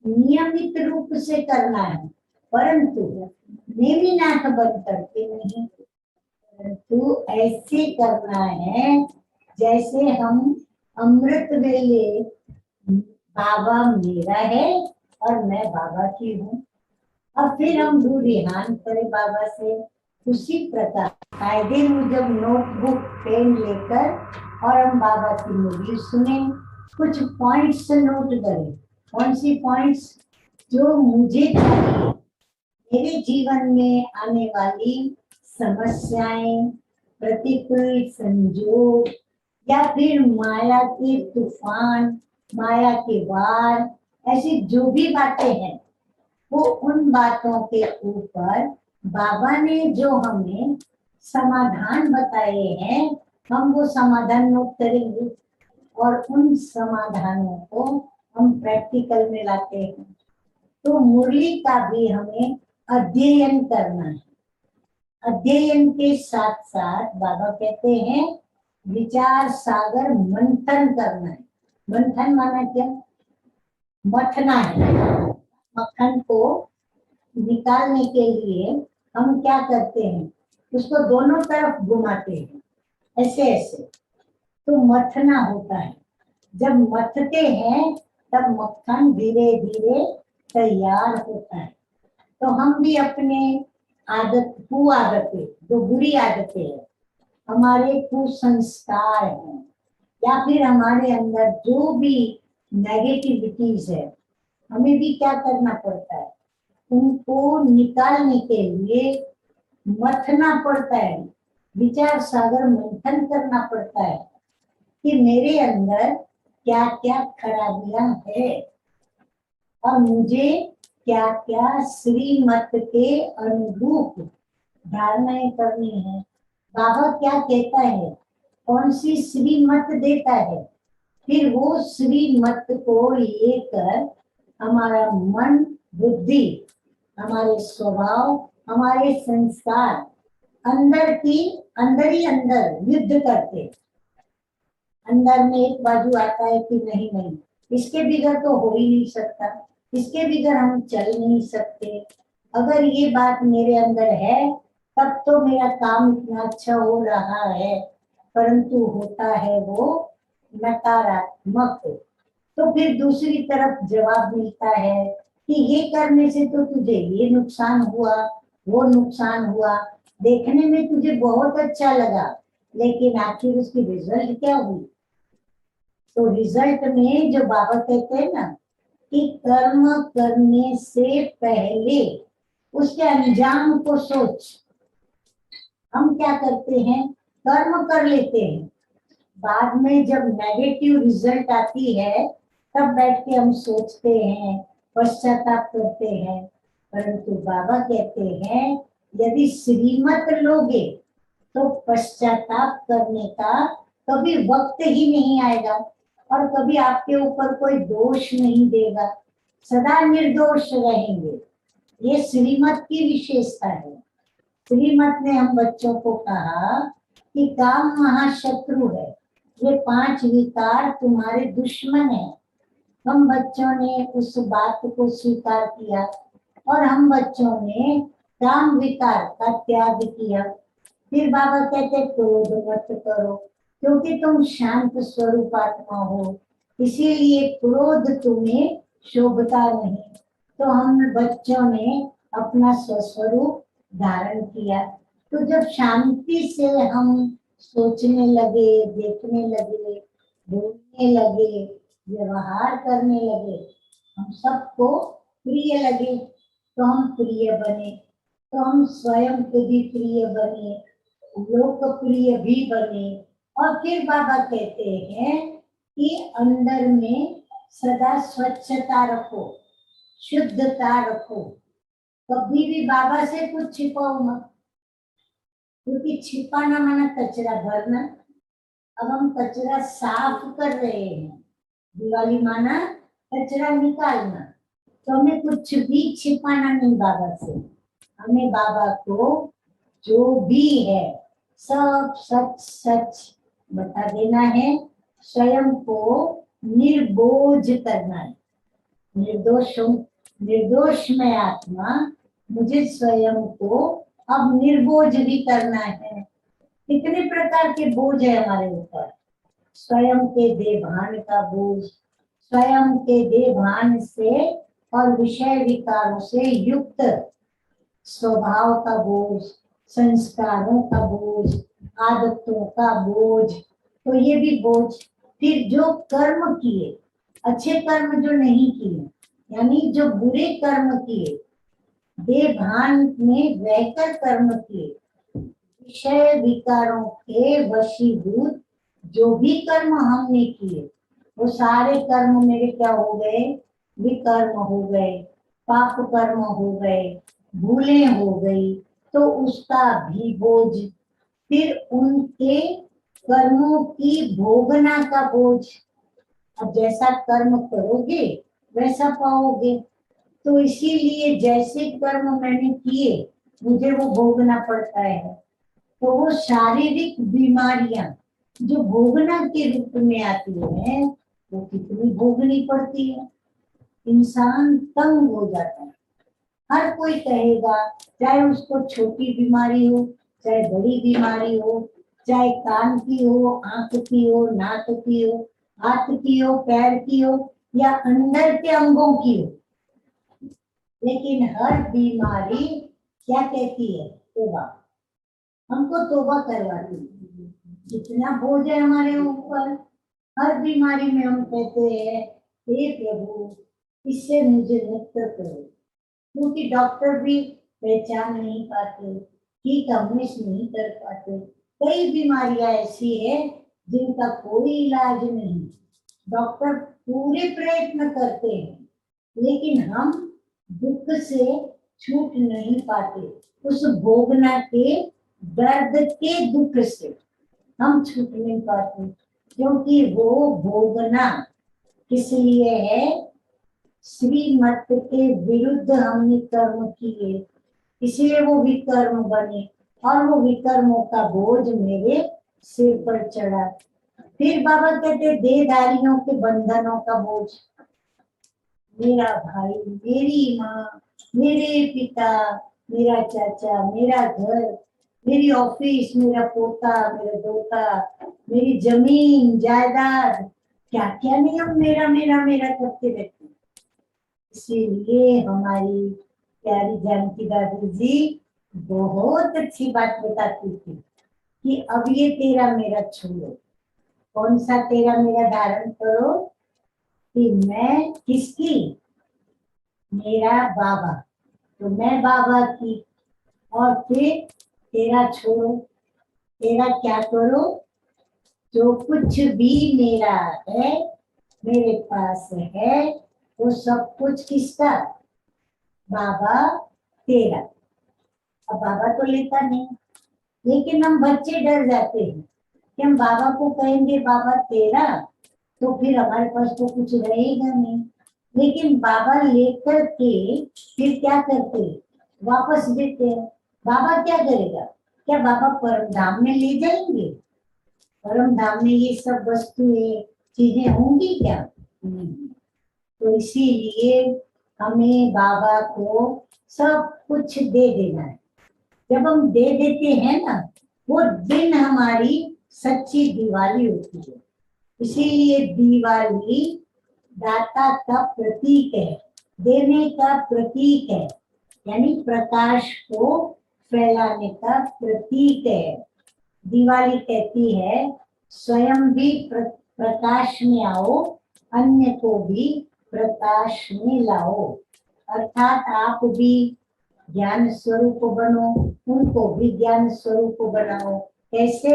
नियमित रूप से करना है, परंतु नेमिनाथ बन करके नहीं, परंतु ऐसे करना है जैसे हम अमृत वेले बाबा मेरा है और मैं बाबा की हूँ। और फिर हम रूढ़िहान करें बाबा से। उसी प्रकार कायदे मुजब नोटबुक पेन लेकर और हम बाबा की मुरली सुने, कुछ पॉइंट्स नोट करें। कौन सी पॉइंट्स? जो मुझे चाहिए, मेरे जीवन में आने वाली समस्याएं, प्रतिकूल संजोग या फिर माया के तूफान, माया के वार, ऐसी जो भी बातें हैं, वो उन बातों के ऊपर बाबा ने जो हमें समाधान बताए हैं, हम वो समाधान नोट करेंगे और उन समाधानों को हम प्रैक्टिकल में लाते हैं। तो मुरली का भी हमें अध्ययन करना है। अध्ययन के साथ साथ बाबा कहते हैं विचार सागर मंथन करना है। मंथन माना क्या? मथना है। मक्खन को निकालने के लिए हम क्या करते हैं? उसको दोनों तरफ घुमाते हैं, ऐसे ऐसे। तो मथना होता है। जब मथते हैं तब मक्खन धीरे धीरे तैयार होता है। तो हम भी अपने कुआदतें, जो बुरी आदतें हैं, हमारे कुसंस्कार हैं, या फिर हमारे अंदर जो भी नेगेटिविटीज है, हमें भी क्या करना पड़ता है? उनको निकालने के लिए मथना पड़ता है, विचार सागर मंथन करना पड़ता है कि मेरे अंदर क्या क्या खराबियां है और मुझे क्या क्या श्रीमत के अनुरूप धारणाएं करनी है। बाबा क्या कहता है, कौन सी श्रीमत देता है, फिर वो श्रीमत को लेकर हमारा मन, बुद्धि, हमारे स्वभाव, हमारे संस्कार अंदर ही अंदर युद्ध करते। अंदर में एक बाजू आता है कि नहीं नहीं, इसके बिगैर तो हो ही नहीं सकता, इसके बिगैर हम चल नहीं सकते। अगर ये बात मेरे अंदर है तब तो मेरा काम इतना अच्छा हो रहा है, परंतु होता है वो नकारात्मक। तो फिर दूसरी तरफ जवाब मिलता है कि ये करने से तो तुझे ये नुकसान हुआ, वो नुकसान हुआ, देखने में तुझे बहुत अच्छा लगा, लेकिन आखिर उसकी रिजल्ट क्या हुई? तो रिजल्ट में जो बाबा कहते हैं ना कि कर्म करने से पहले उसके अंजाम को सोच। हम क्या करते हैं? कर्म कर लेते हैं, बाद में जब नेगेटिव रिजल्ट आती है तब बैठ के हम सोचते हैं, पश्चाताप करते हैं। परंतु बाबा कहते हैं यदि श्रीमत लोगे तो पश्चाताप करने का कभी वक्त ही नहीं आएगा और कभी आपके ऊपर कोई दोष नहीं देगा, सदा निर्दोष रहेंगे। ये श्रीमत की विशेषता है। श्रीमत ने हम बच्चों को कहा कि काम महाशत्रु है, ये 5 विकार तुम्हारे दुश्मन है। हम बच्चों ने उस बात को स्वीकार किया और हम बच्चों ने काम विकार का त्याग किया। फिर बाबा कहते क्रोध मत करो क्योंकि तुम शांत स्वरूप आत्मा हो, इसीलिए क्रोध तुम्हें शोभता नहीं। तो हम बच्चों ने अपना स्वस्वरूप धारण किया। तो जब शांति से हम सोचने लगे, देखने लगे, बोलने लगे, व्यवहार करने लगे, हम सबको प्रिय लगे, तो हम प्रिय बने। तो हम स्वयं को भी प्रिय बने, लोकप्रिय भी बने। और फिर बाबा कहते हैं कि अंदर में सदा स्वच्छता रखो, शुद्धता रखो, कभी भी बाबा से कुछ छिपाओ मत, क्योंकि छिपाना माना कचरा भरना। अब हम कचरा साफ कर रहे हैं, दिवाली माना कचरा निकालना। तो हमें कुछ भी छिपाना नहीं बाबा से, हमें बाबा को जो भी है सब सच सच बता देना है, स्वयं को निर्बोझ करना है। निर्दोष में आत्मा, मुझे स्वयं को अब निर्बोझ भी करना है। कितने प्रकार के बोझ है हमारे ऊपर? स्वयं के देभान का बोझ, स्वयं के देभान से और विषय विकारों से युक्त स्वभाव का बोझ, संस्कारों का बोझ, आदतों का बोझ। तो ये भी बोझ फिर जो कर्म किए, अच्छे कर्म जो नहीं किए, यानी जो बुरे कर्म किए, देवभान में रहकर कर्म किए, विषय विकारों के वशीभूत जो भी कर्म हमने किए, वो सारे कर्म मेरे क्या हो गए? विकर्म हो गए, पाप कर्म हो गए, भूलें हो गई, तो उसका भी बोझ, फिर उनके कर्मों की भोगना का बोझ। अब जैसा कर्म करोगे वैसा पाओगे, तो इसीलिए जैसे कर्म मैंने किए मुझे वो भोगना पड़ता है। तो वो शारीरिक बीमारियां जो भोगना के रूप में आती है, वो कितनी भोगनी पड़ती है। इंसान तंग हो जाता है। हर कोई कहेगा, चाहे उसको छोटी बीमारी हो, चाहे बड़ी बीमारी हो, चाहे कान की हो, आंख की हो, नाक की हो, हाथ की हो, पैर की हो, या अंदर के अंगों की हो, लेकिन हर बीमारी क्या कहती है? तौबा। हमको तौबा करवाती है। कितना बोझ है हमारे ऊपर। हर बीमारी में हम कहते हैं, हे प्रभु इससे मुझे मुक्त करो, क्योंकि डॉक्टर भी पहचान नहीं पाते, ठीक हमेश नहीं कर पाते। कई बीमारियां ऐसी है जिनका कोई इलाज नहीं, डॉक्टर पूरे प्रयत्न करते हैं, लेकिन हम दुख से छूट नहीं पाते। उस भोगना के दर्द के दुख से हम छूट नहीं पाते, क्योंकि वो भोगना किस लिए है? श्रीमत के विरुद्ध हमने कर्म किए, इसलिए वो विकर्म बने, और वो विकर्मों का बोझ मेरे सिर पर चढ़ा। फिर बाबा कहते देहधारियों के बंधनों का बोझ, मेरा भाई, मेरी माँ, मेरे पिता, मेरा चाचा, मेरा घर, मेरी ऑफिस, मेरा पोता, मेरा दोता, मेरी जमीन जायदाद, क्या क्या नहीं हम मेरा मेरा मेरा करते रहते। इसीलिए हमारी प्यारी जानकी दादी जी बहुत अच्छी बात बताती थी कि अब ये तेरा मेरा छोड़ो, कौन सा तेरा मेरा धारण करो, कि मैं किसकी? मेरा बाबा, तो मैं बाबा की, और फिर तेरा छोड़ो। तेरा क्या करो? जो कुछ भी मेरा है, मेरे पास है, वो सब कुछ किसका? बाबा तेरा। अब बाबा तो लेता नहीं, लेकिन हम बच्चे डर जाते हैं कि हम बाबा को कहेंगे बाबा तेरा, तो फिर हमारे पास तो कुछ रहेगा नहीं। लेकिन बाबा लेकर के फिर क्या करते हैं? वापस देते हैं। बाबा क्या करेगा? क्या बाबा परम धाम में ले जाएंगे? परम धाम में ये सब वस्तुएं चीजें होंगी क्या? तो इसीलिए हमें बाबा को सब कुछ दे देना है। जब हम दे देते हैं ना, वो दिन हमारी सच्ची दिवाली होती है। इसीलिए दिवाली दाता का प्रतीक है, देने का प्रतीक है, यानी प्रकाश को फैलाने का प्रतीक है। दिवाली कहती है स्वयं भी प्रकाश में आओ, अन्य को भी प्रकाश में लाओ। अर्थात आप भी ज्ञान स्वरूप बनो, उनको भी ज्ञान स्वरूप बनाओ। कैसे?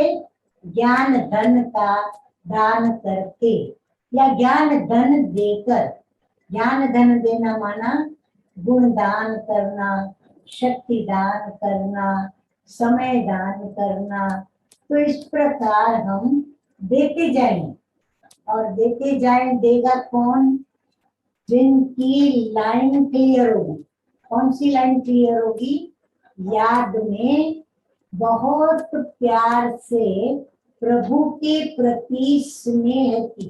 ज्ञान धन का दान करके, या ज्ञान धन देकर। ज्ञान धन देना माना गुण दान करना, शक्ति दान करना, समय दान करना। तो इस प्रकार हम देते जाएं, और देते जाएं। देगा कौन? जिनकी लाइन क्लियर होगी। कौन सी लाइन क्लियर होगी? याद में बहुत प्यार से प्रभु के प्रति स्नेह की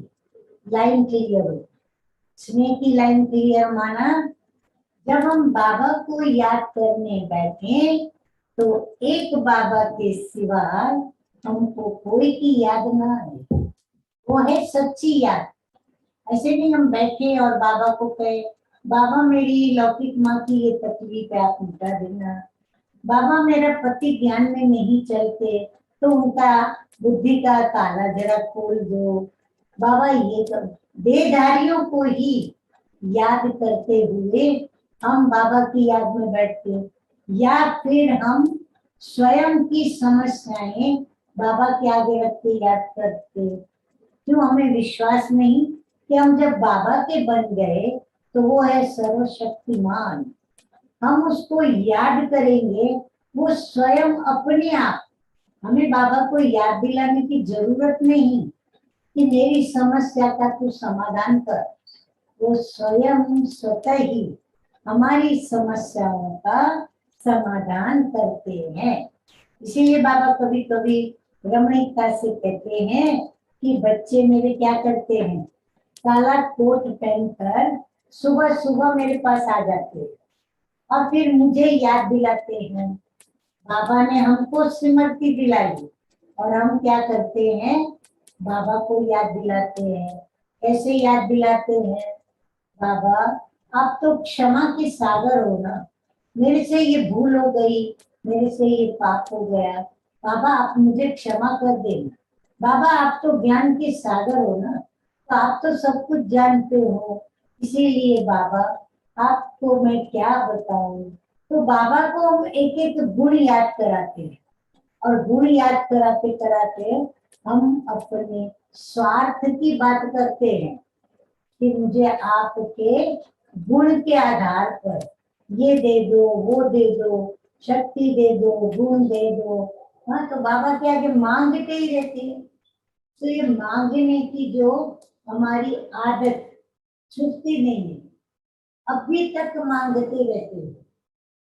लाइन क्लियर होगी। स्नेह की लाइन क्लियर माना, जब हम बाबा को याद करने बैठे तो एक बाबा के सिवा हमको कोई की याद ना आए। वो है सच्ची याद। ऐसे नहीं हम बैठे और बाबा को कहे बाबा मेरी लौकिक माँ की ये तकलीफ है, आप मिटा देना। बाबा मेरा पति ज्ञान में नहीं चलते, तो उनका बुद्धि का ताला जरा खोल दो। बाबा ये कर, देहधारियों को ही याद करते हुए हम बाबा की याद में बैठते, या फिर हम स्वयं की समस्याएं बाबा के आगे रख के याद करते। क्यों हमें विश्वास नहीं कि हम जब बाबा के बन गए तो वो है सर्वशक्तिमान, हम उसको याद करेंगे, वो स्वयं अपने आप, हमें बाबा को याद दिलाने की जरूरत नहीं कि मेरी समस्या का तू समाधान कर, वो स्वयं स्वतः ही हमारी समस्याओं का समाधान करते हैं। इसीलिए बाबा कभी कभी रमणीकता से कहते हैं कि बच्चे मेरे क्या करते हैं, काला कोट पहनकर सुबह सुबह मेरे पास आ जाते हैं और फिर मुझे याद दिलाते हैं। बाबा ने हमको स्मृति दिलाई और हम क्या करते हैं, बाबा को याद दिलाते हैं। कैसे याद दिलाते हैं, बाबा आप तो क्षमा के सागर हो ना, मेरे से ये भूल हो गई, मेरे से ये पाप हो गया, बाबा आप मुझे क्षमा कर देना। बाबा आप तो ज्ञान के सागर हो ना, तो आप तो सब कुछ जानते हो, इसीलिए बाबा आपको मैं क्या बताऊं। तो बाबा को हम एक एक गुण याद कराते हैं और गुण याद कराते कराते हम अपने स्वार्थ की बात करते हैं कि मुझे आपके गुण के आधार पर ये दे दो, वो दे दो, शक्ति दे दो, गुण दे दो। हाँ, तो बाबा के आगे मांगते ही रहते हैं। तो ये मांगने की जो हमारी आदत छूटती नहीं है, अभी तक मांगते रहते हैं।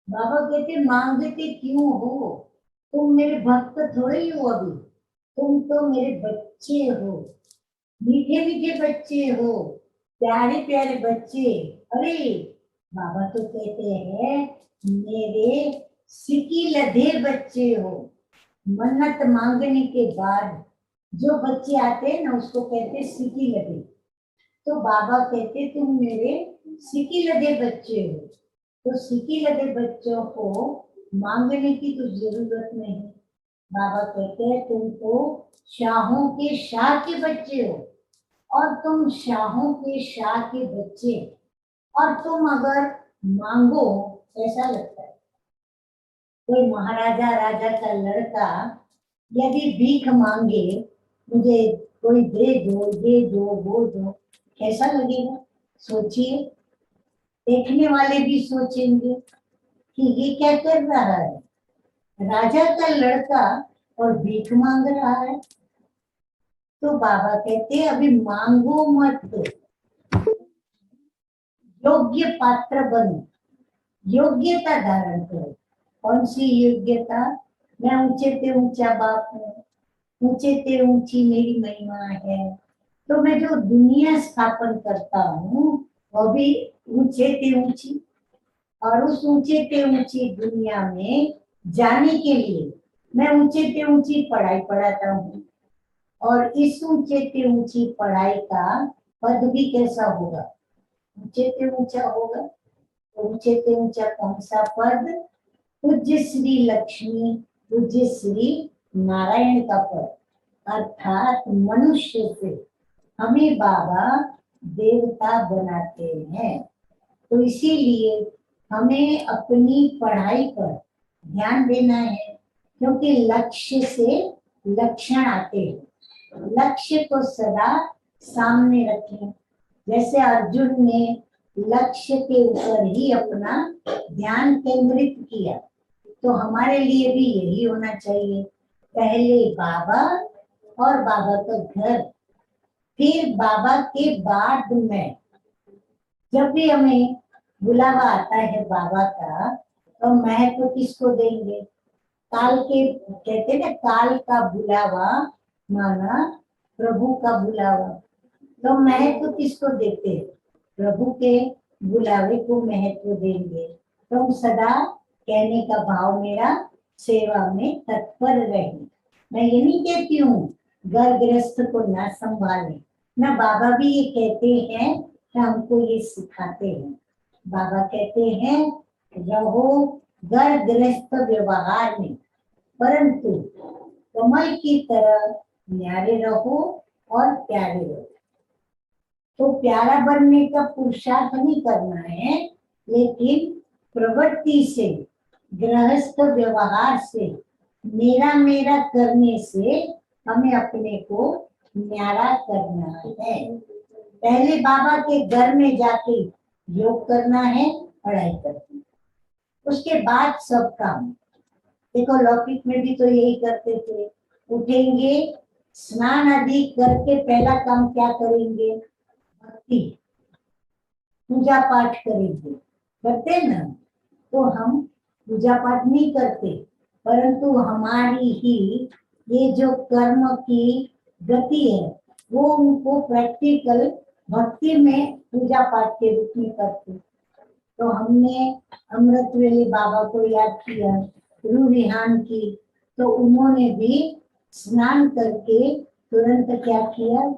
बाबा कहते मांगते क्यों हो, तुम मेरे भक्त थोड़े ही हो, अभी तुम तो मेरे बच्चे हो, मीठे मीठे बच्चे हो, प्यारे प्यारे बच्चे। अरे बाबा तो कहते हैं मेरे सिकी लधे बच्चे हो। मन्नत मांगने के बाद जो बच्चे आते हैं ना उसको कहते सिकी लधे। तो बाबा कहते तुम मेरे सिकी लधे बच्चे हो। तो सिकी लधे बच्चों को मांगने की तो जरूरत नहीं। बाबा कहते हैं तुम तो शाहों के शाह के बच्चे हो और तुम शाहों के शाह के बच्चे, और तुम अगर मांगो, ऐसा लगता है कोई महाराजा राजा का लड़का यदि भीख मांगे, मुझे कोई दे दो, ये दो, वो दो, कैसा लगेगा? सोचिए, देखने वाले भी सोचेंगे कि ये क्या कर रहा है, राजा का लड़का और भीख मांग रहा है। तो बाबा कहते हैं अभी मांगो मत, योग्य पात्र बनो, योग्यता धारण करो। कौन सी योग्यता? मैं ऊंचे ते ऊंचा बाप हूँ, ऊंचे ते ऊंची मेरी महिमा है। तो मैं जो दुनिया स्थापन करता हूँ वो भी ऊंचे ते ऊंची, और उस ऊंचे ते ऊंची दुनिया में जाने के लिए मैं ऊंचे ते ऊंची पढ़ाई पढ़ाता हूँ। और इस ऊंचे ते ऊंची पढ़ाई का पद भी कैसा होगा? ऊंचे ते ऊंचा होगा। ऊंचे ते ऊंचा कौन सा पद? पूज्य श्री लक्ष्मी, पूज्य श्री नारायण का पद, अर्थात मनुष्य से हमें बाबा देवता बनाते हैं। तो इसीलिए हमें अपनी पढ़ाई पर ध्यान देना है, क्योंकि लक्ष्य से लक्षण आते हैं। लक्ष्य को सदा सामने रखें। जैसे अर्जुन ने लक्ष्य के ऊपर ही अपना ध्यान केंद्रित किया, तो हमारे लिए भी यही होना चाहिए। पहले बाबा और बाबा का घर, फिर बाबा के बाद में। जब भी हमें बुलावा आता है बाबा का, तो महत्व किसको देंगे? काल के, कहते ना काल का बुलावा माना प्रभु का बुलावा। तो महत्व किसको देते हैं? प्रभु के बुलावे को महत्व देंगे। तो सदा कहने का भाव मेरा सेवा में तत्पर रहे। मैं ये नहीं कहती हूँ घर गृहस्थ को ना संभाले, ना बाबा भी ये कहते हैं कि हमको ये सिखाते हैं। बाबा कहते हैं रहो घर गृहस्थ व्यवहार में, परंतु कमल की तरह न्यारे रहो और प्यारे रहो। तो प्यारा बनने का पुरुषार्थ नहीं करना है, लेकिन प्रवृत्ति से, गृहस्थ व्यवहार से, मेरा मेरा करने से हमें अपने को न्यारा करना है। पहले बाबा के घर में जाके योग करना है, पढ़ाई करनी, उसके बाद सब काम। देखो लौकिक में भी तो यही करते थे, उठेंगे, स्नान आदि करके पहला काम क्या करेंगे? भक्ति, पूजा पाठ करेंगे, करते ना? तो हम पूजा पाठ नहीं करते, परंतु हमारी ही ये जो कर्म की गति है वो उनको प्रैक्टिकल भक्ति में पूजा पाठ के रूप में करते। तो हमने अमृत वेले बाबा को याद किया, रूह रिहान की, तो उन्होंने भी स्नान करके तुरंत क्या किया?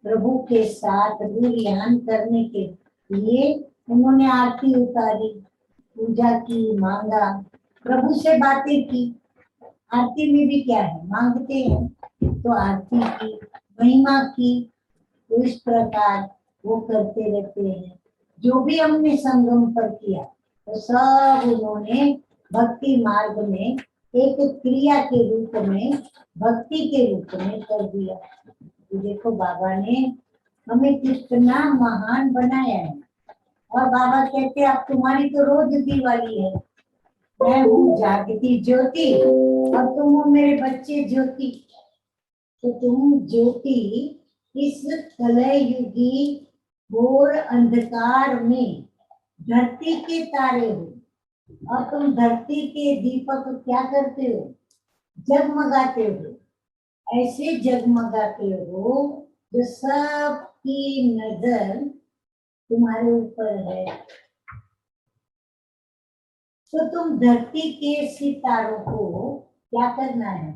प्रभु के साथ रूह रिहान करने के लिए उन्होंने आरती उतारी, पूजा की, मांगा, प्रभु से बातें की। आरती में भी क्या है? मांगते हैं, तो आरती की, महिमा की। तो इस प्रकार वो करते रहते हैं। जो भी हमने संगम पर किया तो सब उन्होंने भक्ति मार्ग में एक क्रिया के रूप में, भक्ति के रूप में कर दिया। तो देखो बाबा ने हमें कितना महान बनाया है। और बाबा कहते हैं अब तुम्हारी तो रोज दिवाली है, मैं हूँ जागती ज्योति और तुम हो मेरे बच्चे ज्योति। तो तुम ज्योति इस कलय युगी घोर अंधकार में धरती के तारे हो, और तुम धरती के दीपक क्या करते हो? जगमगाते हो। ऐसे जगमगाते हो जो सबकी नजर तुम्हारे ऊपर है। तो तुम धरती के सितारों को क्या करना है?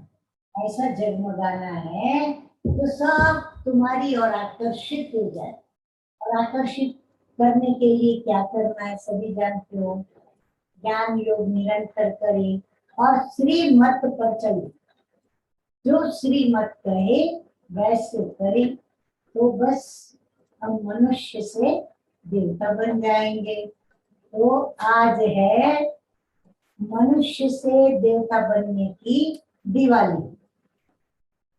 ऐसा जगमगाना है तो सब तुम्हारी ओर आकर्षित हो जाए। और आकर्षित करने के लिए क्या करना है? सभी जानते हो, ज्ञान योग निरंतर करें और श्रीमत पर चले। जो श्रीमत कहे वैसे करे, तो बस हम मनुष्य से देवता बन जाएंगे। तो आज है मनुष्य से देवता बनने की दिवाली,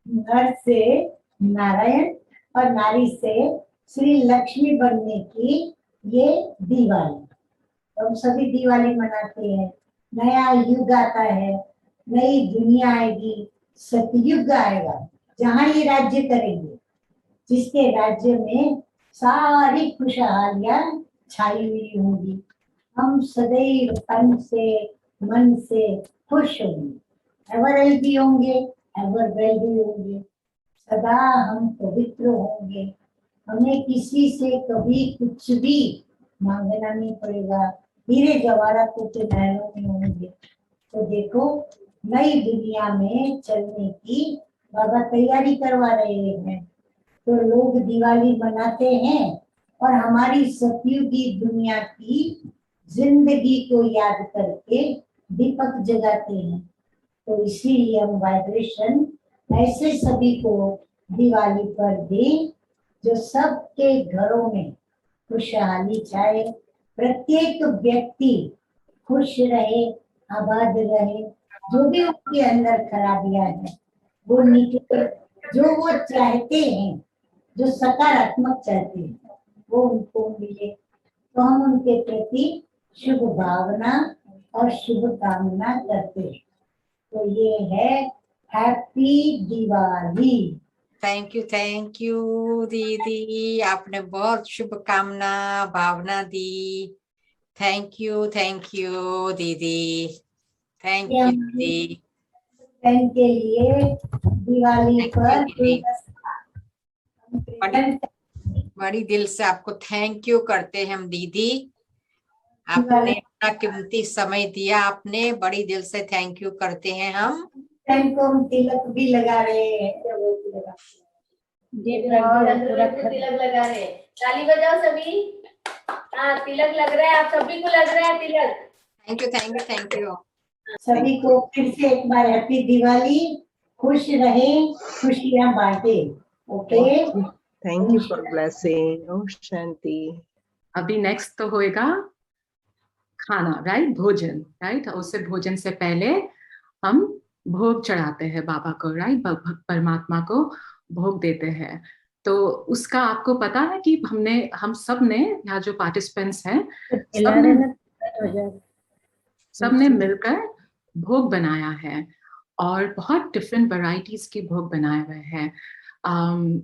नर से नारायण और नारी से श्री लक्ष्मी बनने की ये दिवाली। तो हम सभी दिवाली मनाते हैं। नया युग आता है, नई दुनिया आएगी, सतयुग आएगा, जहाँ ये राज्य करेंगे, जिसके राज्य में सारी खुशहालियां छाई हुई होंगी। हम सदैव तन से, मन से खुश होंगे, एवर हेल्दी होंगे, एवर वेल्दी होंगे, सदा हम पवित्र होंगे। हमें किसी से कभी कुछ भी मांगना नहीं पड़ेगा। हीरे जवाहरात के महलों में होंगे। तो देखो नई दुनिया में चलने की बाबा तैयारी करवा रहे हैं। तो लोग दिवाली मनाते हैं और हमारी सतयुगी दुनिया की जिंदगी को याद करके दीपक जगाते हैं। तो इसीलिए हम वाइब्रेशन ऐसे सभी को दिवाली पर दें जो सबके घरों में खुशहाली छाए, प्रत्येक व्यक्ति खुश रहे, आबाद रहे। जो भी उनके अंदर खराबियां हैं वो निकले, जो वो चाहते हैं, जो सकारात्मक चाहते हैं वो उनको मिले। तो हम उनके प्रति शुभ भावना और शुभ कामना करते हैं। तो ये है हैप्पी दिवाली। थैंक यू दीदी, आपने बहुत शुभकामना भावना दी। थैंक यू दीदी, थैंक यू दीदी। के लिए दिवाली पर बड़ी दिल से आपको थैंक यू करते हैं हम दीदी। आपने अपना कीमती समय दिया, आपने बड़ी दिल से थैंक यू करते हैं हम। हम तिलक भी लगा रहे हैं। तिलक लगा रहे हैं। ताली बजाओ सभी। हाँ तिलक लग रहा है, आप सभी को लग रहा है तिलक। थैंक यू सभी को फिर से एक बार हैप्पी दिवाली। खुश रहे, खुशियां बांटे। Okay thank you for blessing. ओम शांति। अभी नेक्स्ट तो होएगा खाना, राइट, भोजन, राइट। उससे भोजन से पहले हम भोग चढ़ाते हैं बाबा को, राइट, परमात्मा को भोग देते हैं। तो उसका आपको पता है कि हम सब ने, यहाँ जो पार्टिसिपेंट्स हैं, सबने मिलकर भोग बनाया है और बहुत डिफरेंट वैरायटीज के भोग बनाए हुए हैं।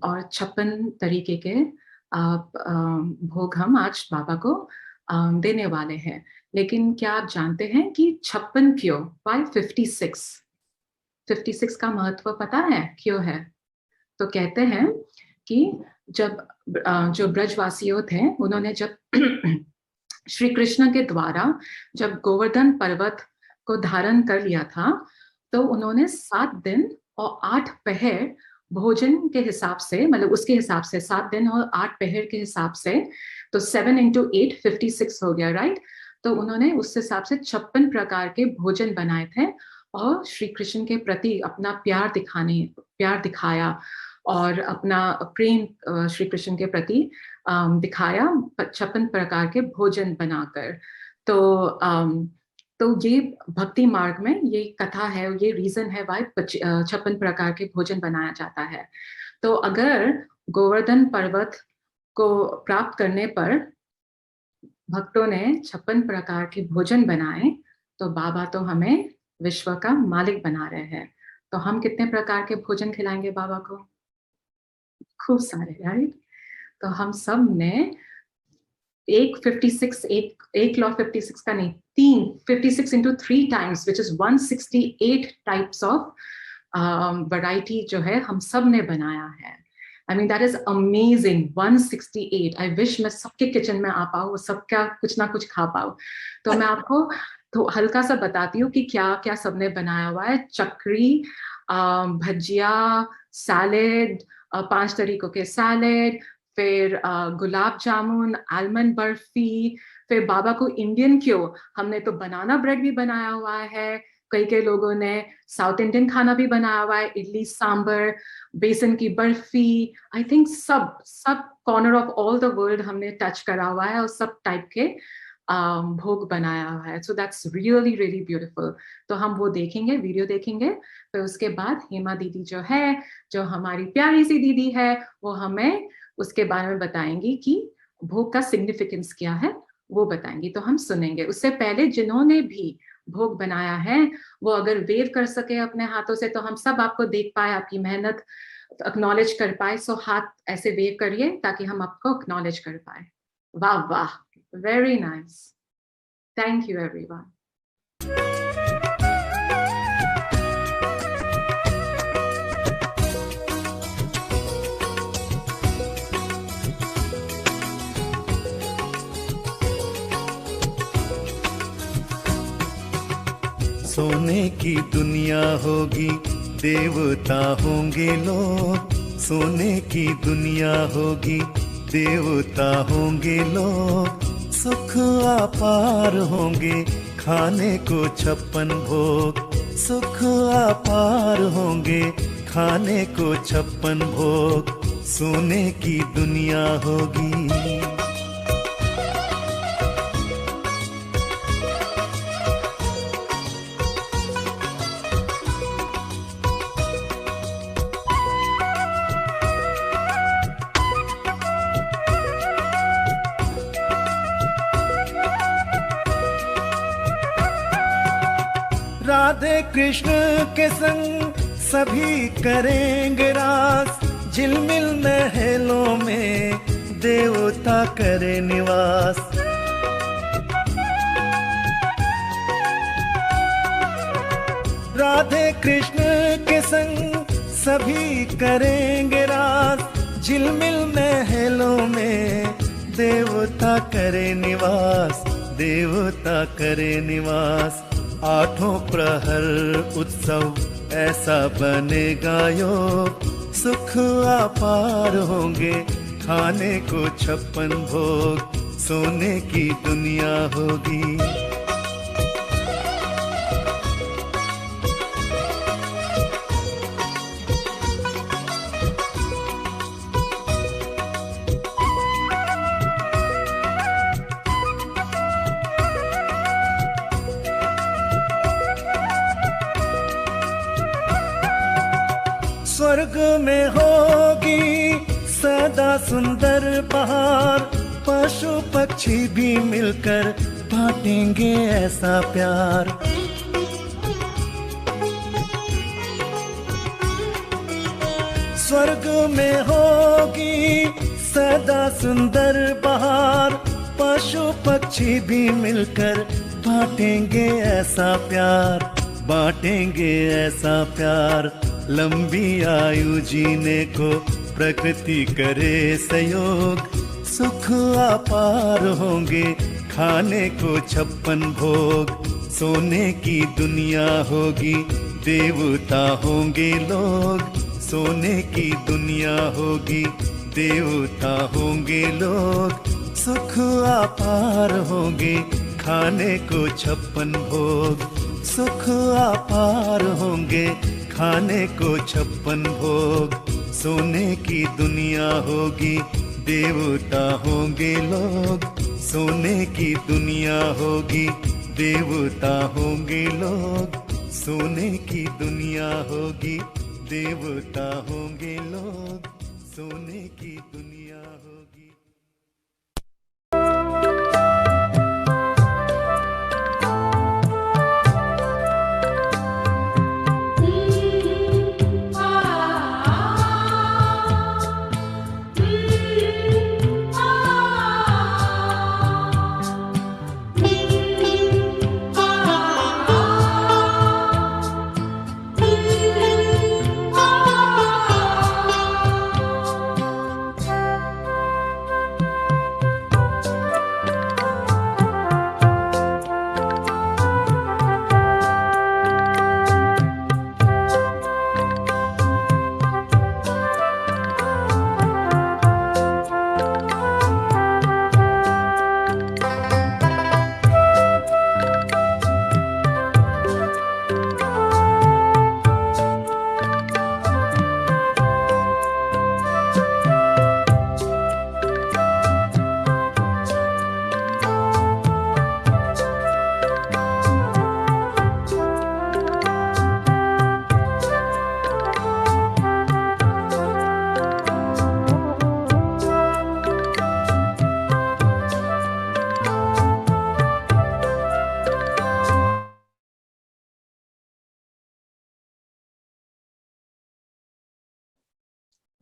और 56 तरीके के भोग हम आज बाबा को देने वाले हैं। लेकिन क्या आप जानते हैं कि 56 क्यों? Why 56? 56 का महत्व पता है क्यों है? तो कहते हैं कि जब जो ब्रजवासियों थे, उन्होंने जब श्री कृष्ण के द्वारा जब गोवर्धन पर्वत को धारण कर लिया था, तो उन्होंने 7 दिन और 8 पहर भोजन के हिसाब से, मतलब उसके हिसाब से 7 दिन और 8 पहर के हिसाब से, तो 7 × 8 56 हो गया, राइट। तो उन्होंने उस हिसाब से 56 प्रकार के भोजन बनाए थे और श्री कृष्ण के प्रति अपना प्यार दिखाया और अपना प्रेम श्री कृष्ण के प्रति दिखाया 56 प्रकार के भोजन बनाकर। तो ये भक्ति मार्ग में ये कथा है, ये रीजन है वाई 56 प्रकार के भोजन बनाया जाता है। तो अगर गोवर्धन पर्वत को प्राप्त करने पर भक्तों ने 56 प्रकार के भोजन बनाए, तो बाबा तो हमें विश्व का मालिक बना रहे हैं। तो हम कितने प्रकार के भोजन खिलाएंगे बाबा को? खूब सारे, राइट। तो हम सब ने एक लॉ 56 का नहीं, 56 × 3 times, which is 168 types of variety जो है हम सब ने बनाया है। I mean that is amazing, 168। I wish मैं सबके किचन में आ पाऊँ, सबका कुछ ना कुछ खा पाऊँ। तो मैं आपको तो हल्का सा बताती हूँ कि क्या क्या सबने बनाया हुआ है। चकरी, भजिया, सैलेड, 5 तरीकों के सैलेड, फिर गुलाब जामुन, आलमंड बर्फी, फिर बाबा को इंडियन क्यों, हमने तो बनाना ब्रेड भी बनाया हुआ है। कई लोगों ने साउथ इंडियन खाना भी बनाया हुआ है, इडली सांबर, बेसन की बर्फी। आई थिंक सब corner of all the world हमने टच करा हुआ है और सब टाइप के भोग बनाया हुआ है। So that's really really beautiful. तो हम वो देखेंगे, वीडियो देखेंगे। फिर उसके बाद हेमा दीदी जो है, जो हमारी प्यारी सी दीदी है, वो हमें उसके बारे में बताएंगी कि भोग का सिग्निफिकेंस क्या है, वो बताएंगी। तो हम सुनेंगे। उससे पहले जिन्होंने भी भोग बनाया है, वो अगर वेव कर सके अपने हाथों से, तो हम सब आपको देख पाए, आपकी मेहनत एक्नॉलेज कर पाए। सो हाथ ऐसे वेव करिए ताकि हम आपको एक्नॉलेज कर पाए। वाह वाह, very nice, thank you everyone. सोने की दुनिया होगी, देवता होंगे लोग। सोने की दुनिया होगी, देवता होंगे लोग। सुख अपार होंगे, खाने को 56 भोग। सुख अपार होंगे, खाने को 56 भोग। सोने की दुनिया होगी। राधे कृष्ण के संग सभी करेंगे रास। झिलमिल महलों में देवता करे निवास। राधे कृष्ण के संग सभी करेंगे रास। झिलमिल महलों में देवता करे निवास। देवता करे निवास। 8 प्रहर उत्सव ऐसा बनेगा योग। सुख अपार होंगे, खाने को 56 भोग। सोने की दुनिया होगी। में होगी सदा सुंदर बहार, पशु पक्षी भी मिलकर बांटेंगे ऐसा प्यार। स्वर्ग में होगी सदा सुंदर बहार, पशु पक्षी भी मिलकर बांटेंगे ऐसा प्यार, बांटेंगे ऐसा प्यार। लंबी आयु जीने को प्रकृति करे सहयोग, सुख अपार होंगे खाने को 56 भोग। सोने की दुनिया होगी देवता होंगे लोग, सोने की दुनिया होगी देवता होंगे लोग। सुख अपार होंगे खाने को 56 भोग, सुख अपार होंगे खाने को 56 भोग। सोने की दुनिया होगी देवता होंगे लोग, सोने की दुनिया होगी देवता होंगे लोग। सोने की दुनिया होगी देवता होंगे लोग, सोने की दुनिया होगी।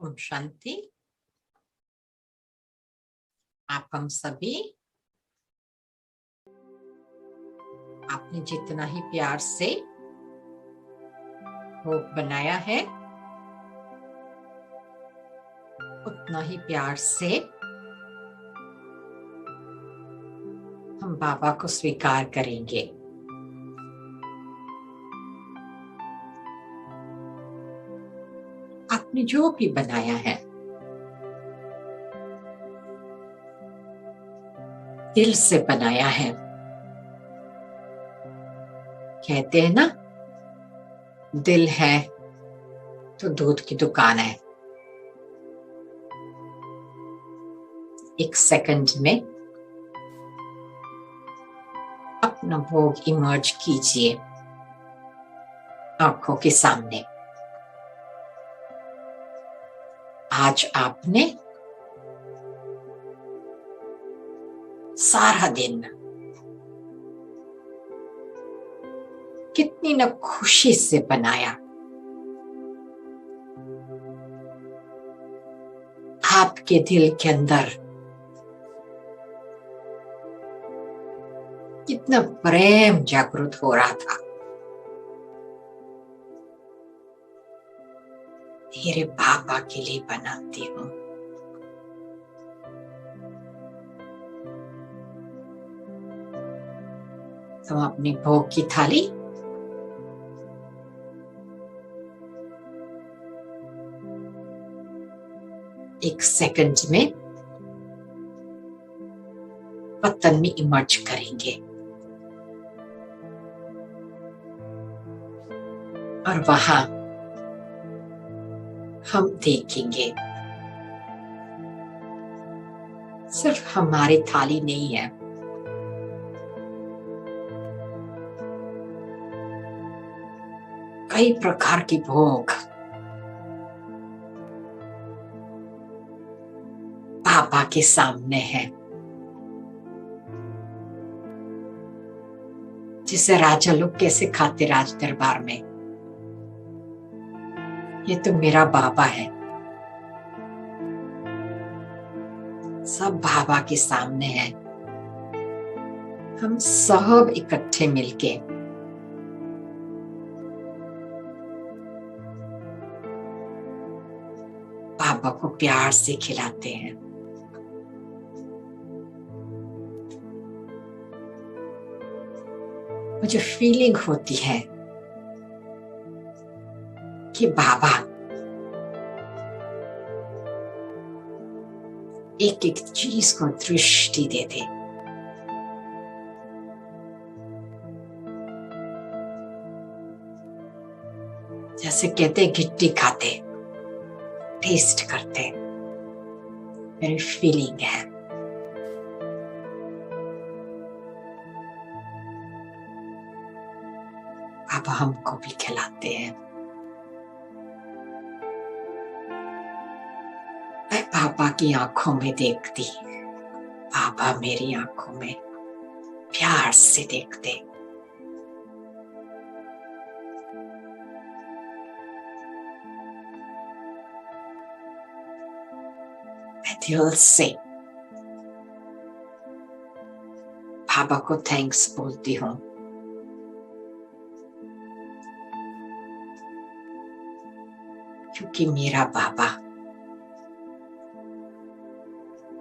ओम शांति। आप हम सभी आपने जितना ही प्यार से भोग बनाया है उतना ही प्यार से हम बाबा को स्वीकार करेंगे। आपने जो भी बनाया है दिल से बनाया है। कहते हैं ना, दिल है तो दूध की दुकान है। एक सेकंड में अपना भोग इमर्ज कीजिए आंखों के सामने। आज आपने सारा दिन कितनी न खुशी से बनाया। आपके दिल के अंदर कितना प्रेम जागृत हो रहा था। मेरे बाबा के लिए बनाती हूँ। तो अपनी भोग की थाली एक सेकंड में पतन में इमर्ज करेंगे और वहां हम देखेंगे सिर्फ हमारी थाली नहीं है, कई प्रकार की भोग बाबा के सामने है। जिसे राजा लोग कैसे खाते राज दरबार में, ये तो मेरा बाबा है। सब बाबा के सामने है। हम सब इकट्ठे मिलके बाबा को प्यार से खिलाते हैं। मुझे फीलिंग होती है कि बाबा एक एक चीज को दृष्टि देते। जैसे कहते गिट्टी खाते, टेस्ट करते। मेरी फीलिंग है। बाबा हमको भी खिलाते हैं। मैं पापा की आंखों में देखती, पापा मेरी आंखों में प्यार से देखते। मैं दिल से पापा को थैंक्स बोलती हूँ। क्योंकि मेरा बाबा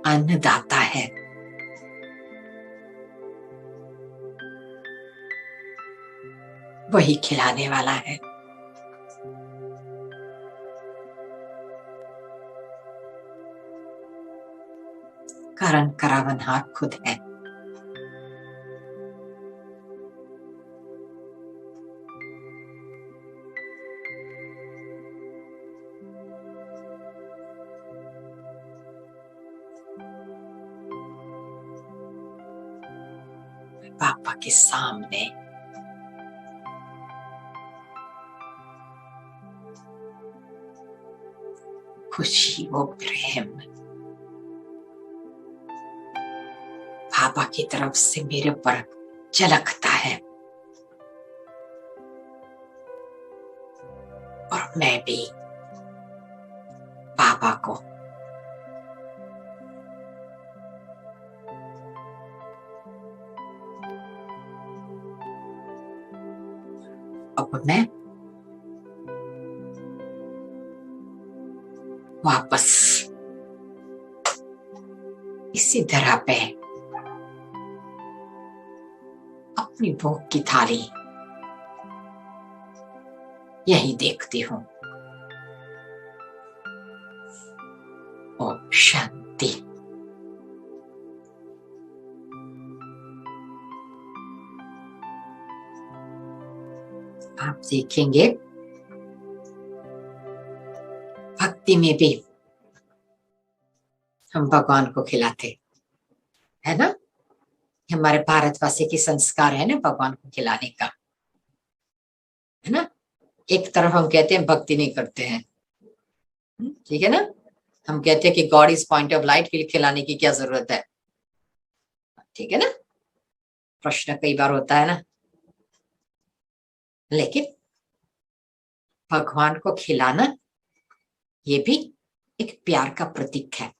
अन्नदाता है। वही खिलाने वाला है। कारण करावनहार खुद है। पापा के सामने खुशी, वो प्रेम पापा की तरफ से मेरे पर झलकता है। और मैं भी पापा को अब मैं वापस इसी तरह पे अपनी भूख की थाली यही देखती हूँ। ओम शांति। आप देखेंगे भक्ति में भी हम भगवान को खिलाते है ना। हमारे भारतवासी की संस्कार है ना भगवान को खिलाने का, है ना। एक तरफ हम कहते हैं भक्ति नहीं करते हैं, ठीक है ना। हम कहते हैं कि God is point of light, फिर खिलाने की क्या जरूरत है, ठीक है ना। प्रश्न कई बार होता है ना। लेकिन भगवान को खिलाना ये भी एक प्यार का प्रतीक है।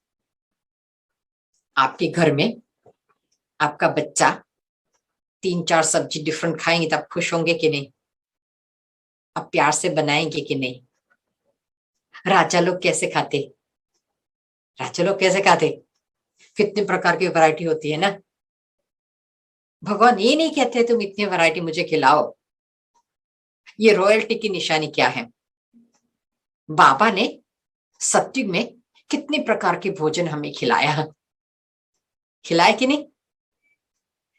आपके घर में आपका बच्चा 3-4 सब्जी डिफरेंट खाएंगे तो आप खुश होंगे कि नहीं? आप प्यार से बनाएंगे कि नहीं? राजा लोग कैसे खाते? राजा लोग कैसे खाते? कितने प्रकार की वैरायटी होती है ना। भगवान ये नहीं कहते तुम इतनी वैरायटी मुझे खिलाओ। ये रॉयल्टी की निशानी क्या है? बाबा ने सत्युग में कितने प्रकार के भोजन हमें खिलाया कि नहीं?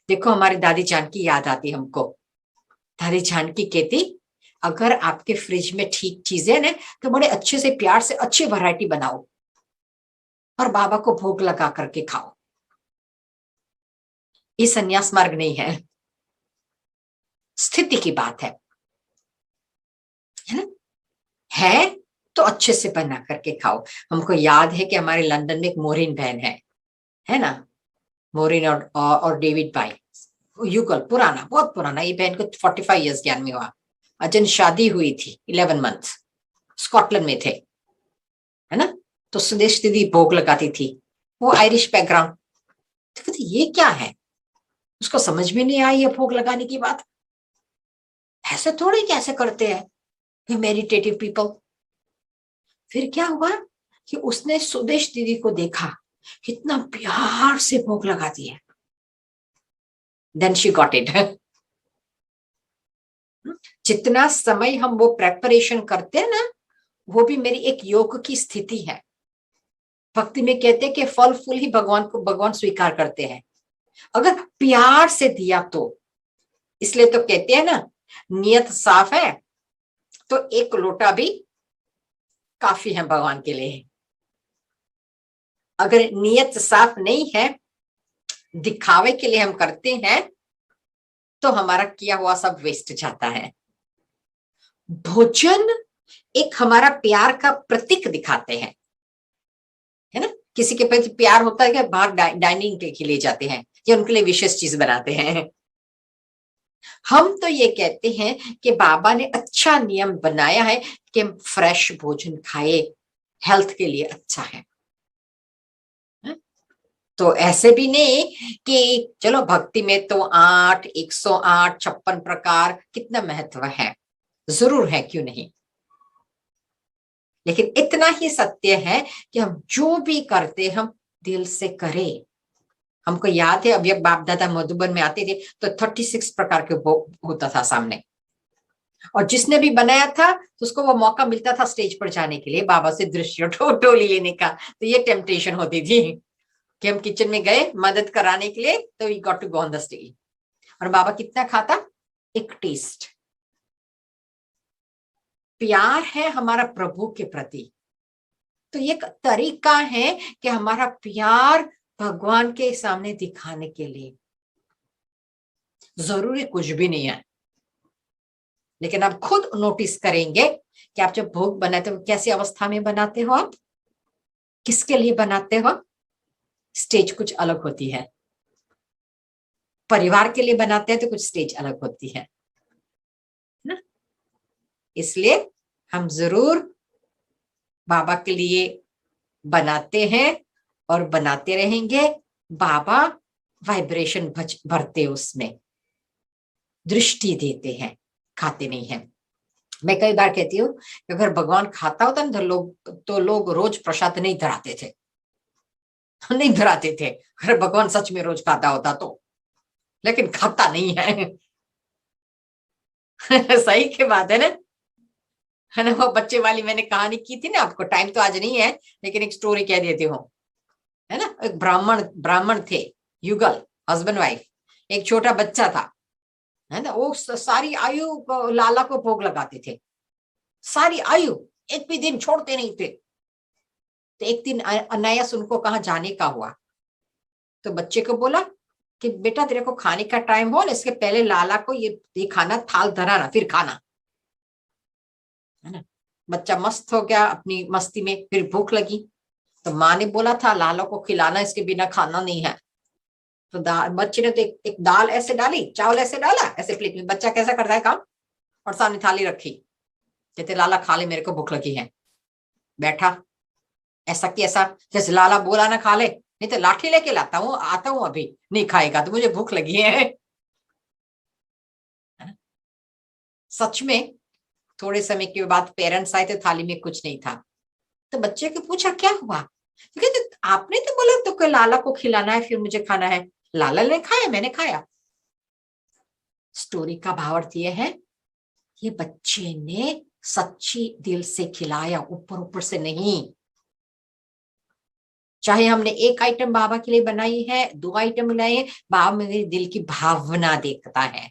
देखो हमारी दादी जानकी याद आती हमको। दादी जानकी कहती अगर आपके फ्रिज में ठीक चीजें ना तो बड़े अच्छे से प्यार से अच्छी वैरायटी बनाओ और बाबा को भोग लगा करके खाओ। ये संन्यास मार्ग नहीं है, स्थिति की बात है ना। है तो अच्छे से बना करके खाओ। हमको याद है कि हमारे लंदन में एक मोरिन बहन है ना, मोरिन और डेविड भाई, युगल, पुराना, बहुत पुराना। ये बहन को 45 इयर्स ज्ञान में हुआ। अजन शादी हुई थी 11 मंथ, स्कॉटलैंड में थे, है ना। तो सुदेश दीदी भोग लगाती थी, वो आयरिश बैकग्राउंड। तो कहती ये क्या है, उसको समझ में नहीं आई ये भोग लगाने की बात, ऐसे थोड़े कैसे करते हैं मेडिटेटिव पीपल। फिर क्या हुआ कि उसने सुदेश दीदी को देखा कितना प्यार से भोग लगाती है। Then she got it. जितना समय हम वो प्रेपरेशन करते हैं ना, वो भी मेरी एक योग की स्थिति है। भक्ति में कहते हैं कि फल फूल ही भगवान स्वीकार करते हैं, अगर प्यार से दिया तो। इसलिए तो कहते हैं ना, नियत साफ है तो एक लोटा भी काफी है भगवान के लिए। अगर नियत साफ नहीं है, दिखावे के लिए हम करते हैं, तो हमारा किया हुआ सब वेस्ट जाता है। भोजन एक हमारा प्यार का प्रतीक दिखाते हैं, है ना। किसी के प्रति प्यार होता है कि बाहर डाइनिंग के लिए जाते हैं या उनके लिए विशेष चीज बनाते हैं। हम तो ये कहते हैं कि बाबा ने अच्छा नियम बनाया है कि फ्रेश भोजन खाए, हेल्थ के लिए अच्छा है। तो ऐसे भी नहीं कि चलो भक्ति में तो 8, 108, 56 प्रकार, कितना महत्व है, जरूर है, क्यों नहीं। लेकिन इतना ही सत्य है कि हम जो भी करते हम दिल से करें। हमको याद है अभी बाप दादा मधुबन में आते थे तो 36 प्रकार के भोग होता था सामने, और जिसने भी बनाया था तो उसको वो मौका मिलता था स्टेज पर जाने के लिए, बाबा से दृश्य टोली लेने का। तो ये टेम्पटेशन होती थी कि हम किचन में गए मदद कराने के लिए, तो we got to go on the stage. और बाबा कितना खाता, एक टेस्ट। प्यार है हमारा प्रभु के प्रति, तो ये तरीका है कि हमारा प्यार भगवान के सामने दिखाने के लिए। जरूरी कुछ भी नहीं है, लेकिन आप खुद नोटिस करेंगे कि आप जब भोग बनाते हो कैसी अवस्था में बनाते हो, आप किसके लिए बनाते हो। स्टेज कुछ अलग होती है, परिवार के लिए बनाते हैं तो कुछ स्टेज अलग होती है ना। इसलिए हम जरूर बाबा के लिए बनाते हैं और बनाते रहेंगे। बाबा वाइब्रेशन भरते, उसमें दृष्टि देते हैं, खाते नहीं हैं। मैं कई बार कहती हूँ कि अगर भगवान खाता होता ना तो लोग रोज प्रसाद नहीं धराते थे, नहीं धराते थे अगर भगवान सच में रोज खाता होता तो, लेकिन खाता नहीं है। सही के बात है ना। वो बच्चे वाली मैंने कहानी की थी ना आपको, टाइम तो आज नहीं है लेकिन एक स्टोरी कह देती हूँ, है ना। एक ब्राह्मण थे, युगल, हस्बैंड वाइफ। एक छोटा बच्चा था, है ना। वो सारी आयु लाला को भोग लगाते थे, सारी आयु, एक भी दिन छोड़ते नहीं थे। तो एक दिन अनायास उनको कहाँ जाने का हुआ, तो बच्चे को बोला कि बेटा तेरे को खाने का टाइम हो, इसके पहले लाला को ये खाना, थाल धराना, फिर खाना, है ना। बच्चा मस्त हो गया अपनी मस्ती में। फिर भूख लगी तो माँ ने बोला था लाला को खिलाना, इसके बिना खाना नहीं है। तो बच्चे ने तो एक दाल ऐसे डाली, चावल ऐसे डाला, ऐसे प्लेट में। बच्चा कैसा करता है काम, और सामने थाली रखी, कहते लाला खा ले, मेरे को भूख लगी है। बैठा ऐसा कि ऐसा जैसे लाला बोला ना खा ले, नहीं तो लाठी लेके लाता हूँ, आता हूँ, अभी नहीं खाएगा तो मुझे भूख लगी है। सच में थोड़े समय के बाद पेरेंट्स आए तो थाली में कुछ नहीं था। तो बच्चे को पूछा क्या हुआ, तो कहते आपने तो बोला तो लाला को खिलाना है फिर मुझे खाना है। लाला ने खाया, मैंने खाया। स्टोरी का भावार्थ ये है, ये बच्चे ने सच्ची दिल से खिलाया, ऊपर से नहीं। चाहे हमने एक आइटम बाबा के लिए बनाई है, 2 आइटम बनाए हैं, बाबा मेरे दिल की भावना देखता है,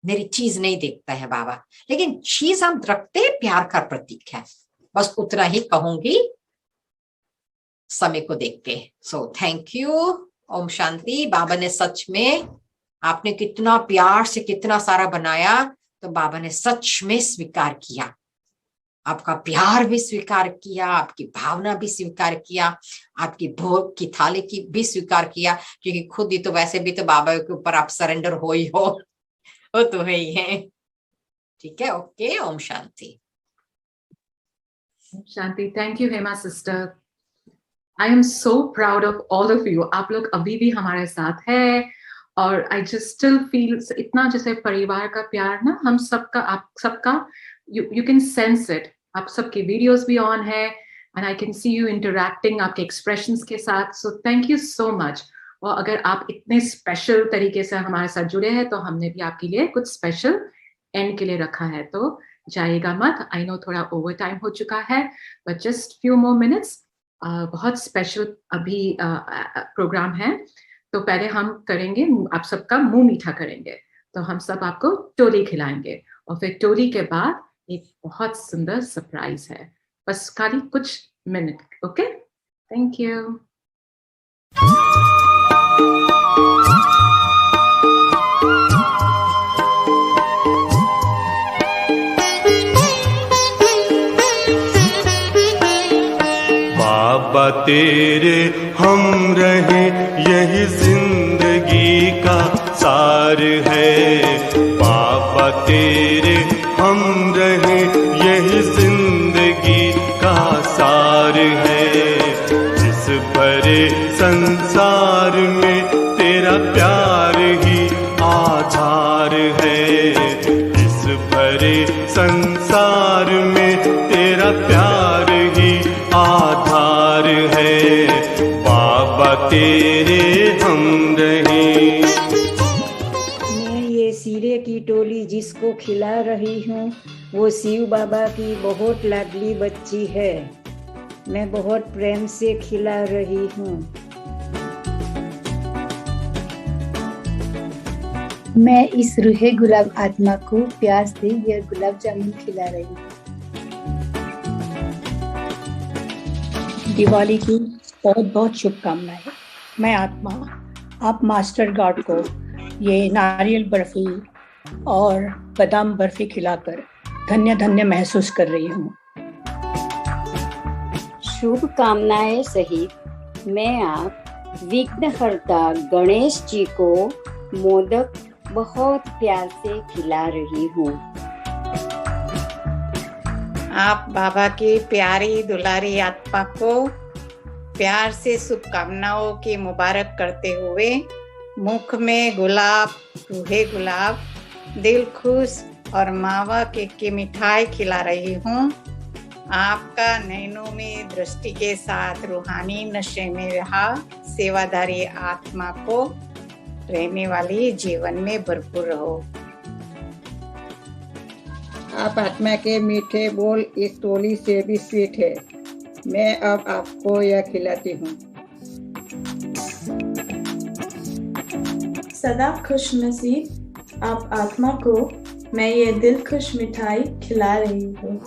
मेरी चीज नहीं देखता है बाबा। लेकिन चीज हम रखते हैं, प्यार का प्रतीक है, बस उतना ही कहूंगी समय को देख के। So thank you, Om Shanti. बाबा ने सच में, आपने कितना प्यार से कितना सारा बनाया, तो बाबा ने सच में स्वीकार किया। आपका प्यार भी स्वीकार किया, आपकी भावना भी स्वीकार किया, आपकी भोग की थाली की भी स्वीकार किया, क्योंकि खुद ही तो वैसे भी तो बाबा के ऊपर आप सरेंडर हो ही हो, वो तो है ही है। ठीक है, ओके, ओम शांति। शांति, thank you Hema sister. I am so proud of all of you. आप लोग अभी भी हमारे साथ है और आई जस्ट स्टिल फील इतना जैसे परिवार का प्यार ना, हम सबका, आप सबका, यू कैन सेंस इट। आप सबके वीडियोस भी ऑन है and I can see you interacting आपके एक्सप्रेशंस के साथ। So thank you so much. और अगर आप इतने स्पेशल तरीके से हमारे साथ जुड़े हैं तो हमने भी आपके लिए कुछ स्पेशल एंड के लिए रखा है, तो जाइएगा मत। आई नो थोड़ा ओवर टाइम हो चुका है, but just few more minutes. बहुत स्पेशल अभी प्रोग्राम है। तो पहले हम करेंगे, आप सबका मुंह मीठा करेंगे, तो हम सब आपको टोली खिलाएंगे और फिर टोली के बाद एक बहुत सुंदर सरप्राइज है। बस खाली कुछ मिनट, ओके? Thank you. बाबा तेरे हम रहे, यही जिंदगी का सार है। बाबा तेरे हम रहे, यही जिंदगी का सार है। इस भरे संसार में तेरा प्यार ही आधार है। इस भरे संसार में तेरा प्यार ही आधार है। बाबा तेरे हम रहे। मैं ये सीरे की टोली जिसको खिला रही हूँ, वो शिव बाबा की बहुत लाडली बच्ची है। मैं बहुत प्रेम से खिला रही हूँ। मैं इस रूहे गुलाब आत्मा को प्यार से यह गुलाब जामुन खिला रही हूँ। दिवाली की बहुत बहुत शुभकामनाएं। मैं आत्मा आप मास्टर गार्ड को ये नारियल बर्फी और बादाम बर्फी खिलाकर धन्य धन्य महसूस कर रही हूँ। शुभकामनाएं सहित मैं आप विघ्नहर्ता गणेश जी को मोदक बहुत प्यार से खिला रही हूँ। आप बाबा की प्यारी दुलारी आत्मा को प्यार से शुभकामनाओं की मुबारक करते हुए मुख में गुलाब, रूहे गुलाब, दिल खुश और मावा केक की मिठाई खिला रही हूँ। आपका नैनों में दृष्टि के साथ रूहानी नशे में रहा सेवादारी आत्मा को रहने वाली जीवन में भरपूर रहो। आप आत्मा के मीठे बोल इस टोली से भी स्वीट है। मैं अब आपको यह खिलाती हूँ। सदा खुश नसीब आप आत्मा को मैं ये दिल खुश मिठाई खिला रही हूँ।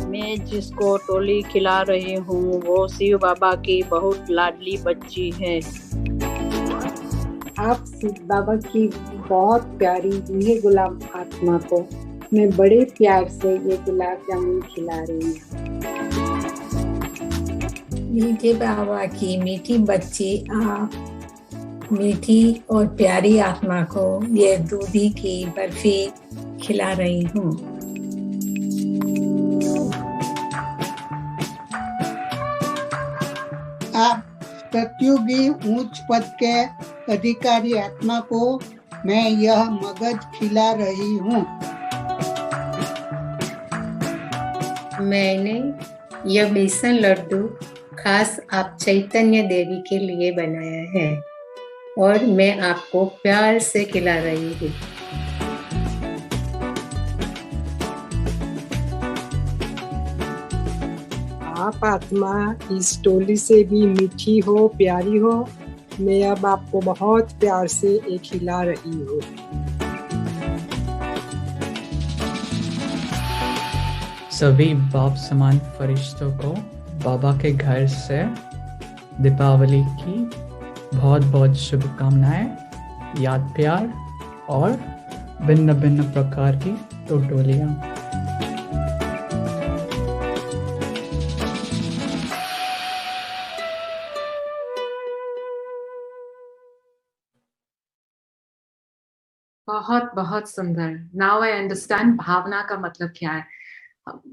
मैं जिसको टोली खिला रही हूँ वो शिव बाबा की बहुत लाडली बच्ची है। आप शिव बाबा की बहुत प्यारी रूहे गुलाब आत्मा को मैं बड़े प्यार से ये गुलाब जामुन खिला रही हूँ। मीठे बाबा की मीठी बच्ची आप मीठी और प्यारी आत्मा को ये दूधी की बर्फी खिला रही हूँ। आप सत्युगी उच्च पद के अधिकारी आत्मा को मैं यह मगज खिला रही हूँ। मैंने यह बेसन लड्डू खास आप चैतन्य देवी के लिए बनाया है और मैं आपको प्यार से खिला रही हूँ। आप आत्मा इस टोली से भी मीठी हो, प्यारी हो। मैं अब आपको बहुत प्यार से ये खिला रही हूँ। सभी बाप समान फरिश्तों को बाबा के घर से दीपावली की बहुत बहुत शुभकामनाएं, याद प्यार और भिन्न भिन्न प्रकार की टोटोलियाँ। बहुत बहुत सुंदर। नाउ आई अंडरस्टैंड भावना का मतलब क्या है।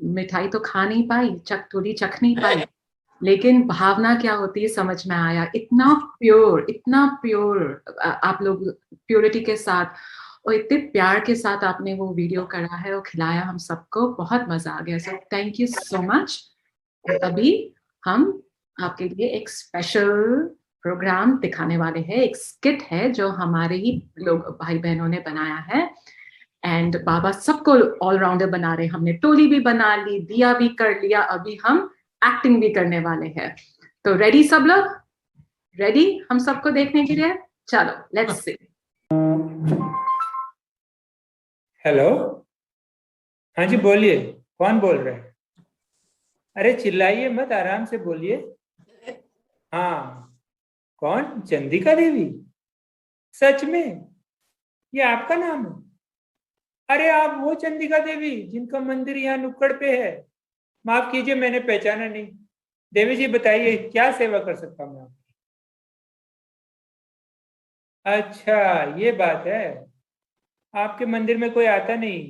मिठाई तो खा नहीं पाई, थोड़ी चख नहीं पाई, लेकिन भावना क्या होती है समझ में आया। इतना प्योर आप लोग प्योरिटी के साथ और इतने प्यार के साथ आपने वो वीडियो करा है और खिलाया हम सबको, बहुत मजा आ गया। So thank you so much. अभी हम आपके लिए एक स्पेशल प्रोग्राम दिखाने वाले हैं। एक स्किट है जो हमारे ही लोग भाई बहनों ने बनाया है एंड बाबा सबको ऑलराउंडर बना रहे हैं। हमने टोली भी बना ली, दिया भी कर लिया, अभी हम एक्टिंग भी करने वाले हैं। तो रेडी सब लोग? रेडी हम सबको देखने के लिए? चलो लेट्स सी। हेलो, हाँ जी बोलिए, कौन बोल रहे हैं? अरे चिल्लाइए मत, आराम से बोलिए। हाँ, कौन? चंदिका देवी? सच में ये आपका नाम है? अरे आप वो चंदिका देवी जिनका मंदिर यहाँ नुक्कड़ पे है? माफ कीजिए, मैंने पहचाना नहीं। देवी जी बताइए क्या सेवा कर सकता हूँ मैं आपकी? अच्छा ये बात है, आपके मंदिर में कोई आता नहीं,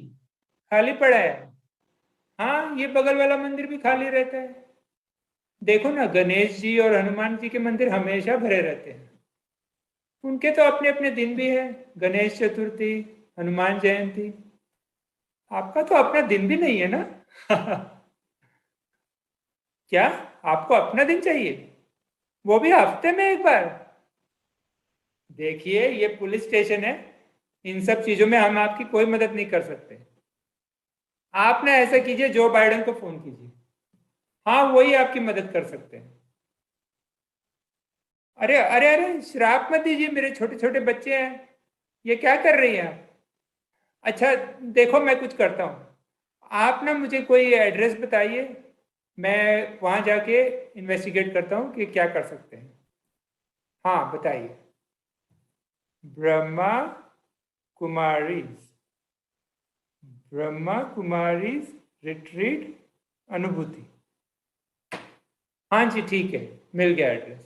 खाली पड़ा है। हाँ, ये बगल वाला मंदिर भी खाली रहता है। देखो ना, गणेश जी और हनुमान जी के मंदिर हमेशा भरे रहते हैं। उनके तो अपने अपने दिन भी है, गणेश चतुर्थी, हनुमान जयंती। आपका तो अपना दिन भी नहीं है ना? क्या आपको अपना दिन चाहिए, वो भी हफ्ते में एक बार? देखिए ये पुलिस स्टेशन है, इन सब चीजों में हम आपकी कोई मदद नहीं कर सकते। आप ना ऐसा कीजिए, जो बाइडेन को फोन कीजिए, हाँ वही आपकी मदद कर सकते हैं। अरे अरे अरे श्राप मत दीजिए, मेरे छोटे छोटे बच्चे हैं, ये क्या कर रही हैं आप? अच्छा देखो मैं कुछ करता हूँ, आप ना मुझे कोई एड्रेस बताइए, मैं वहाँ जाके इन्वेस्टिगेट करता हूँ कि क्या कर सकते हैं। हाँ बताइए। ब्रह्मा कुमारीज रिट्रीट अनुभूति। हाँ जी ठीक है, मिल गया एड्रेस।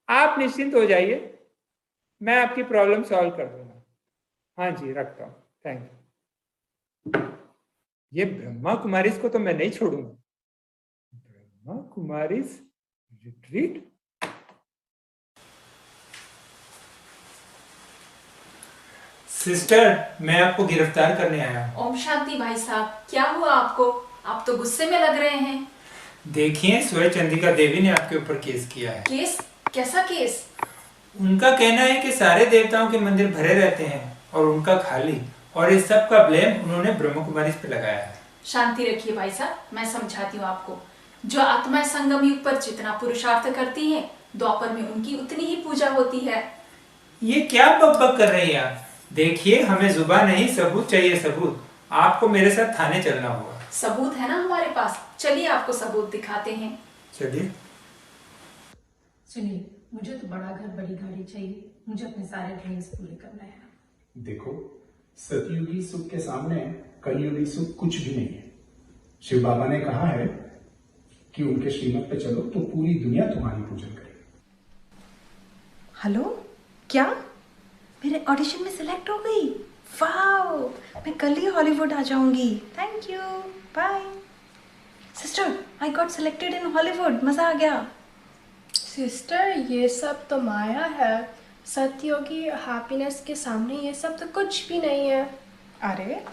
आप निश्चिंत हो जाइए, मैं आपकी प्रॉब्लम सॉल्व कर दूंगा। हाँ जी रखता हूँ, थैंक यू। ये ब्रह्मा कुमारीज को तो मैं नहीं छोड़ूंगा। ब्रह्मा कुमारीज रिट्रीट? सिस्टर, मैं आपको गिरफ्तार करने आया हूँ। ओम शांति भाई साहब, क्या हुआ आपको? आप तो गुस्से में लग रहे हैं। देखिए स्वयं चंदिका देवी ने आपके ऊपर केस किया है। केस? कैसा केस? उनका कहना है कि सारे देवताओं के मंदिर भरे रहते हैं और उनका खाली, और इस सब का ब्लेम उन्होंने ब्रह्म कुमारी पे लगाया है। शांति रखिए भाई साहब, मैं समझाती हूँ आपको। जो आत्माएं संगम युग पर जितना पुरुषार्थ करती हैं, द्वापर में उनकी उतनी ही पूजा होती है। ये क्या बकबक कर रही हैं आप? देखिए हमें जुबान नहीं, सबूत चाहिए, सबूत। आपको मेरे साथ थाने चलना होगा। सबूत है ना हमारे पास, चलिए आपको सबूत दिखाते हैं। चलिए। सुनिए, मुझे तो बड़ा घर बड़ी गाड़ी चाहिए, मुझे अपने सारे ड्रीम्स पूरे करना है। देखो, सतयुगी सुख के सामने कलयुगी सुख कुछ भी नहीं है। शिव बाबा ने कहा है कि उनके श्रीमत पे चलो तो पूरी दुनिया तुम्हारी पूजन करे। हेलो, क्या मेरे ऑडिशन में सिलेक्ट हो गई? वाओ, मैं कल ही हॉलीवुड आ जाऊंगी। Thank you, bye. Sister, I got selected in Hollywood, मजा आ गया। सिस्टर, ये सब तो माया है, सतयोगी हैप्पीनेस के सामने ये सब तो कुछ भी नहीं है। अरे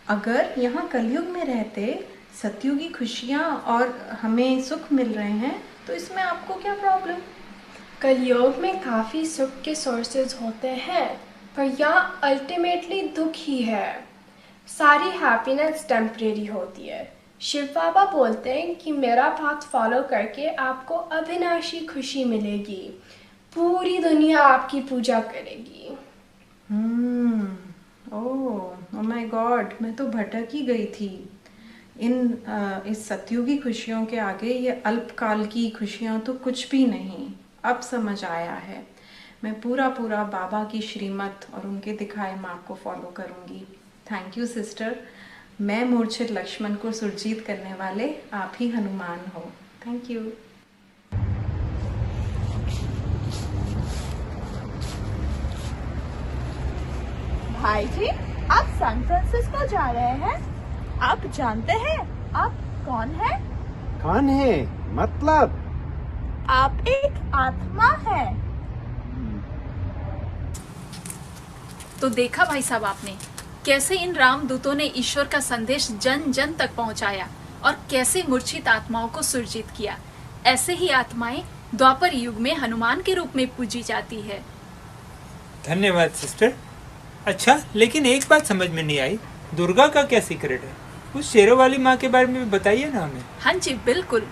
अगर यहाँ कलयुग में रहते सतयुगी खुशियाँ और हमें सुख मिल रहे हैं, तो इसमें आपको क्या प्रॉब्लम? कलयुग में काफ़ी सुख के सोर्सेज होते हैं, पर यहाँ अल्टीमेटली दुख ही है। सारी हैप्पीनेस टेम्परेरी होती है। शिव बाबा बोलते हैं कि मेरा पाथ फॉलो करके आपको अविनाशी खुशी मिलेगी, पूरी दुनिया आपकी पूजा करेगी। ओह माय गॉड, मैं तो भटक ही गई थी। इस सतयुगी खुशियों के आगे ये अल्पकाल की खुशियाँ तो कुछ भी नहीं। अब समझ आया है। मैं पूरा बाबा की श्रीमत और उनके दिखाए मार्ग को फॉलो करूंगी। Thank you sister. मैं मूर्छित लक्ष्मण को सुरजीत करने वाले आप ही हनुमान हो। Thank you. भाई जी, आप सैन फ्रांसिस्को जा रहे हैं। आप जानते हैं आप कौन है? कौन है? मतलब आप एक आत्मा है। तो देखा भाई साहब आपने कैसे इन रामदूतों ने ईश्वर का संदेश जन जन तक पहुंचाया और कैसे मूर्छित आत्माओं को सुरजित किया। ऐसे ही आत्माएं द्वापर युग में हनुमान के रूप में पूजी जाती है। धन्यवाद सिस्टर। अच्छा, लेकिन एक बात समझ में नहीं आई, दुर्गा का क्या सीक्रेट है? उस शेरों वाली माँ के बारे में भी बताइए ना हमें। हाँ जी बिल्कुल।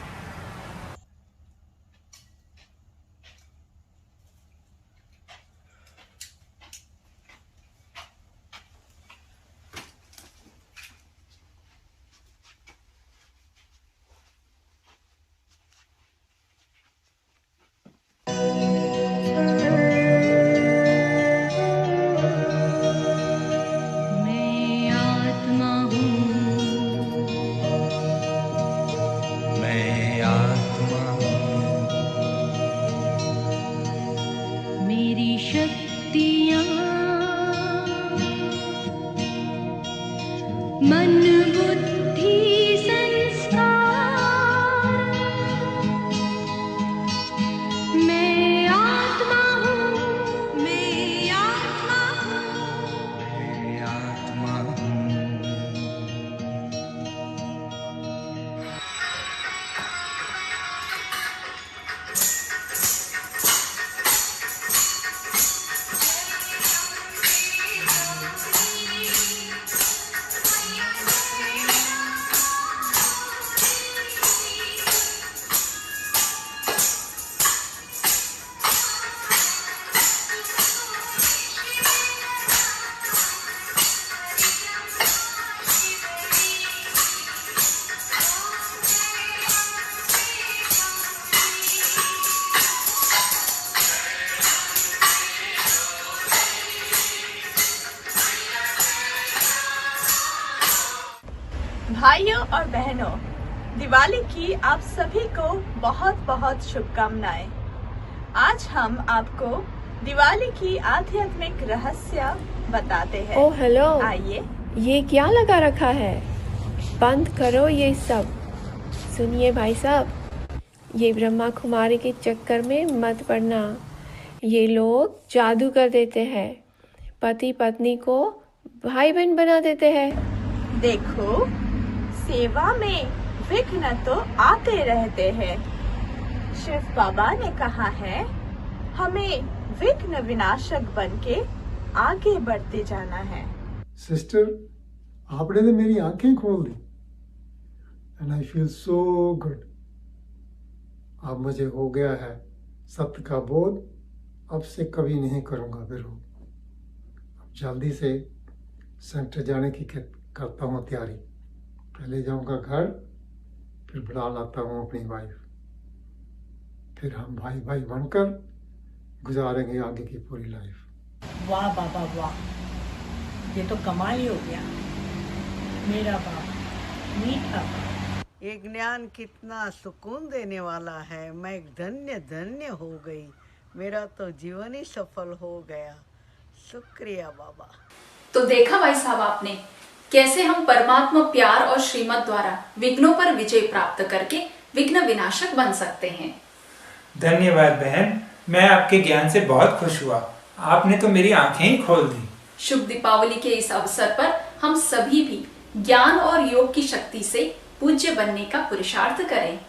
भाइयों और बहनों, दिवाली की आप सभी को बहुत बहुत शुभकामनाएं। आज हम आपको दिवाली की आध्यात्मिक रहस्य बताते हैं। ओह हेलो, आइए। ये क्या लगा रखा है? बंद करो ये सब। सुनिए भाई साहब, ये ब्रह्मा कुमारी के चक्कर में मत पड़ना। ये लोग जादू कर देते हैं, पति पत्नी को भाई बहन बना देते हैं। देखो, सेवा में विघ्न तो आते रहते हैं। शिव बाबा ने कहा है हमें विघ्न विनाशक बनके आगे बढ़ते जाना है। सिस्टर, आपने तो मेरी आंखें खोल दी and I feel so good. अब मुझे हो गया है सत्य का बोध। अब से कभी नहीं करूँगा विरोध। अब जल्दी से सेंटर जाने की करता हूँ तैयारी। पहले जाऊँगा घर, फिर बुला लाता हूँ अपनी वाइफ, फिर हम भाई भाई बनकर गुजारेंगे आगे की पूरी लाइफ। वाह बाबा वाह, ये तो कमाल ही हो गया। मेरा बाबा, मीठा बाबा। ये ज्ञान कितना सुकून देने वाला है। मैं धन्य धन्य हो गई। मेरा तो जीवन ही सफल हो गया। शुक्रिया बाबा। तो देखा भाई साहब आपने कैसे हम परमात्मा प्यार और श्रीमत द्वारा विघ्नों पर विजय प्राप्त करके विघ्न विनाशक बन सकते हैं। धन्यवाद बहन, मैं आपके ज्ञान से बहुत खुश हुआ। आपने तो मेरी आंखें ही खोल दी। शुभ दीपावली के इस अवसर पर हम सभी भी ज्ञान और योग की शक्ति से पूज्य बनने का पुरुषार्थ करें।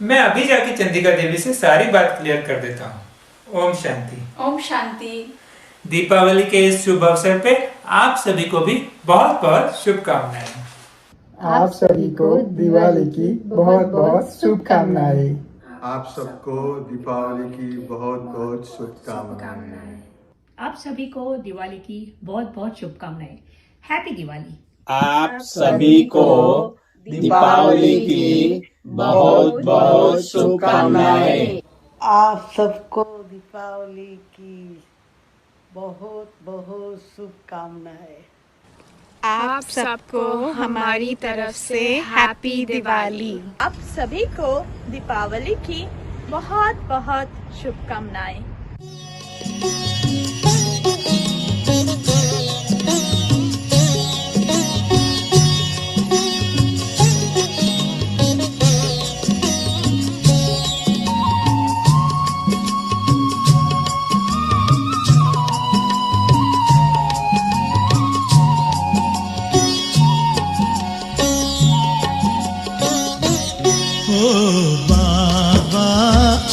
मैं अभी जाके चंदिका देवी से सारी बात क्लियर कर देता हूँ। ओम शांति। ओम शांति। दीपावली के इस शुभ अवसर पे आप सभी को भी बहुत बहुत शुभकामनाएं। आप सभी को दिवाली की बहुत बहुत शुभकामनाएं। आप सबको दीपावली की बहुत बहुत शुभकामनाएं। आप सभी को दिवाली की बहुत बहुत शुभकामनाएं। हैप्पी दिवाली। आप सभी को दीपावली की बहुत बहुत शुभकामनाएं। आप सबको दीपावली की बहुत बहुत शुभकामनाएं। आप सबको हमारी तरफ से हैप्पी दिवाली। आप सभी को दीपावली की बहुत बहुत शुभकामनाएं।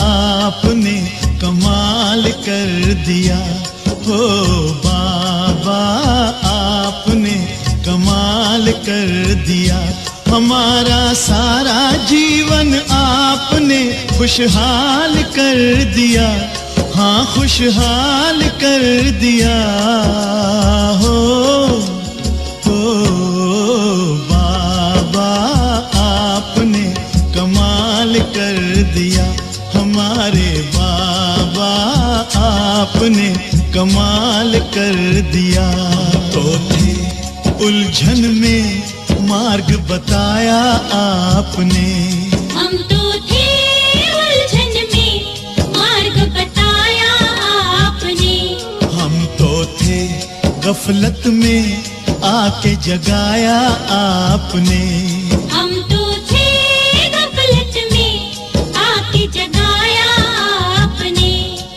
आपने कमाल कर दिया, हो बाबा आपने कमाल कर दिया। हमारा सारा जीवन आपने खुशहाल कर दिया, हाँ खुशहाल कर दिया। हो बाबा आपने कमाल कर दिया, हमारे बाबा आपने कमाल कर दिया। तो थे उलझन में मार्ग बताया आपने, हम तो थे उलझन में मार्ग बताया आपने। हम तो थे गफलत में आके जगाया आपने। हम तो थे गफलत में आके जगाया आपने।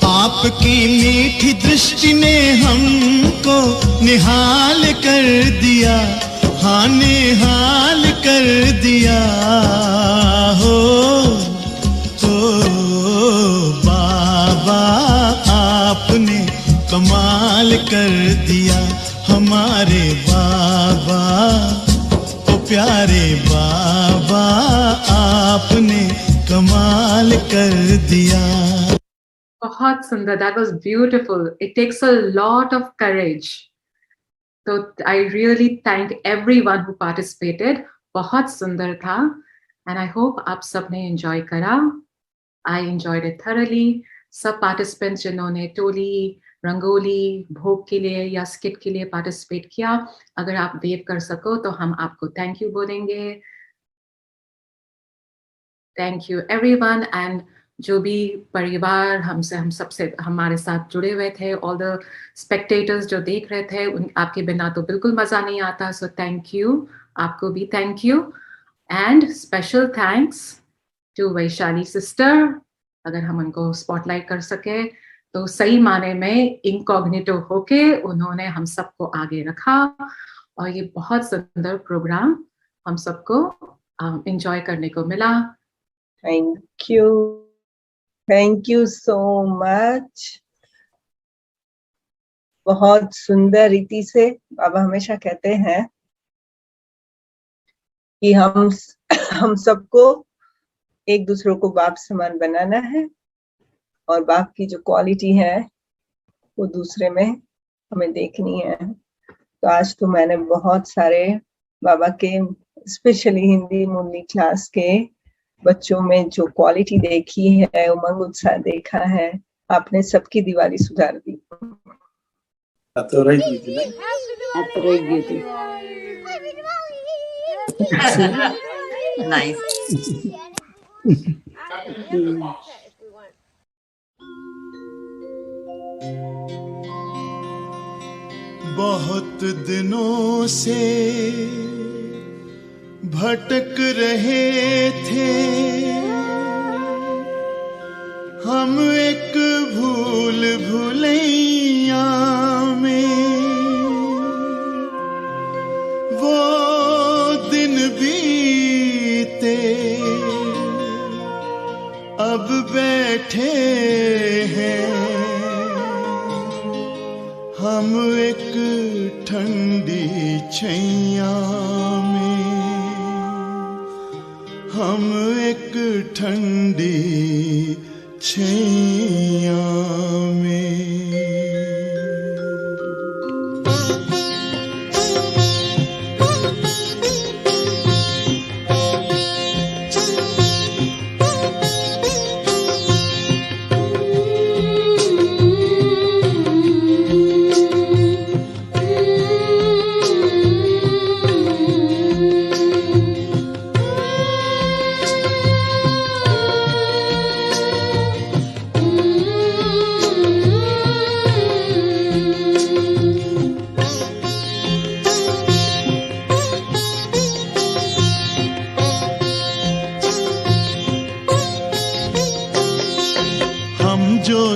आपकी मीठी दृष्टि ने हमको निहाल कर दिया, हाँ निहाल कर दिया। हो बाबा आपने कमाल कर दिया, हमारे बाबा ओ प्यारे बाबा आपने कमाल कर दिया। बहुत सुंदर, that was beautiful. It takes a lot of courage. So I really thank everyone who participated. बहुत सुंदर था and I hope आप सब ने enjoy करा. I enjoyed it thoroughly. सब participants जिन्होंने टोली, रंगोली, भोग के लिए या स्किट के लिए पार्टिसिपेट किया, अगर आप वेव कर सको तो हम आपको थैंक यू बोलेंगे। थैंक यू एवरीवन एंड जो भी परिवार हम सबसे हमारे साथ जुड़े हुए थे, ऑल द स्पेक्टेटर्स जो देख रहे थे, आपके बिना तो बिल्कुल मज़ा नहीं आता। सो थैंक यू, आपको भी thank you and special thanks to Vaishali sister. अगर हम उनको स्पॉटलाइट कर सके तो सही माने में इनकॉग्निटो होके उन्होंने हम सबको आगे रखा और ये बहुत सुंदर प्रोग्राम हम सबको एंजॉय करने को मिला। Thank you so much. बहुत सुंदर रीति से बाबा हमेशा कहते हैं कि हम सबको एक दूसरे को बाप समान बनाना है और बाप की जो क्वालिटी है वो दूसरे में हमें देखनी है। तो आज तो मैंने बहुत सारे बाबा के स्पेशली हिंदी मुरली क्लास के बच्चों में जो क्वालिटी देखी है, उमंग उत्साह देखा है, आपने सबकी दिवाली सुधार दी। बहुत दिनों से भटक रहे थे हम एक भूल भुलैया में, वो दिन बीते अब बैठे हैं हम एक ठंडी छैया में, हम एक ठंडी छैया में।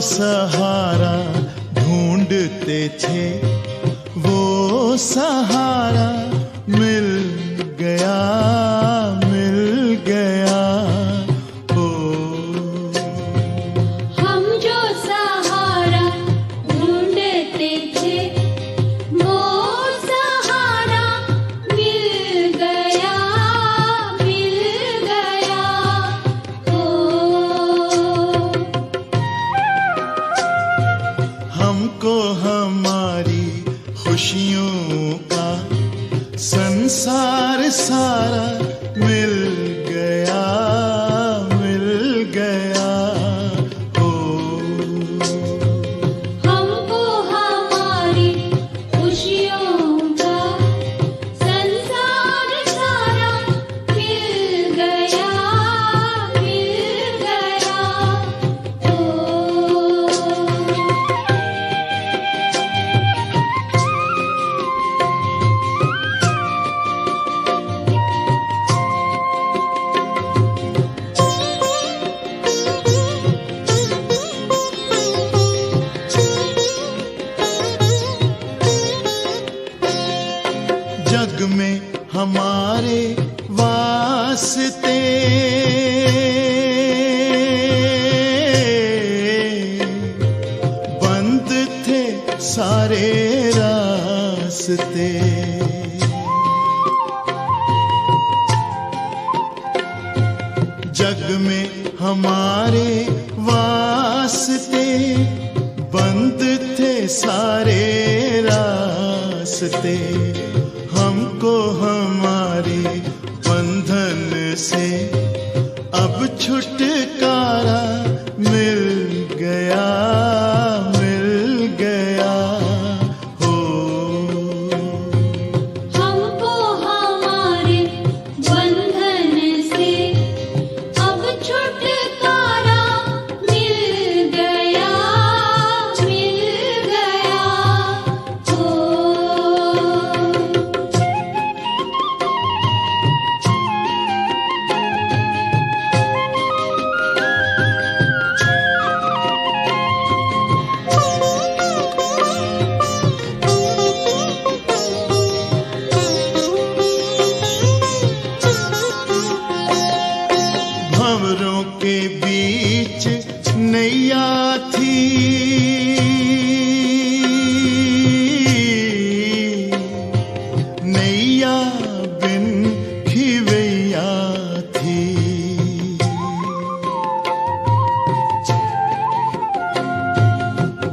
सहारा ढूंढते थे, वो सहारा मिल गया, मिल गया। ओ हम जो सहारा ढूंढते थे, वो सहारा मिल गया, मिल गया। ओ हमको हमारी खुशियों का संसार सारा मिल गया, मिल गया। ओ हमको हमारी खुशियों का संसार सारा मिल गया, मिल गया। जग में हमारे वास्ते बंद थे सारे रास्ते। जग में हमारे वास्ते बंद थे सारे रास्ते। हमको हमारे बंधन से अब छुटकारा मिल गया, मिल गया। हो हमको हमारे बंधन से अब छुटकारा मिल गया, मिल गया। ओ भंवरों के बीच नैया थी, नैया बिन खिवैया थी।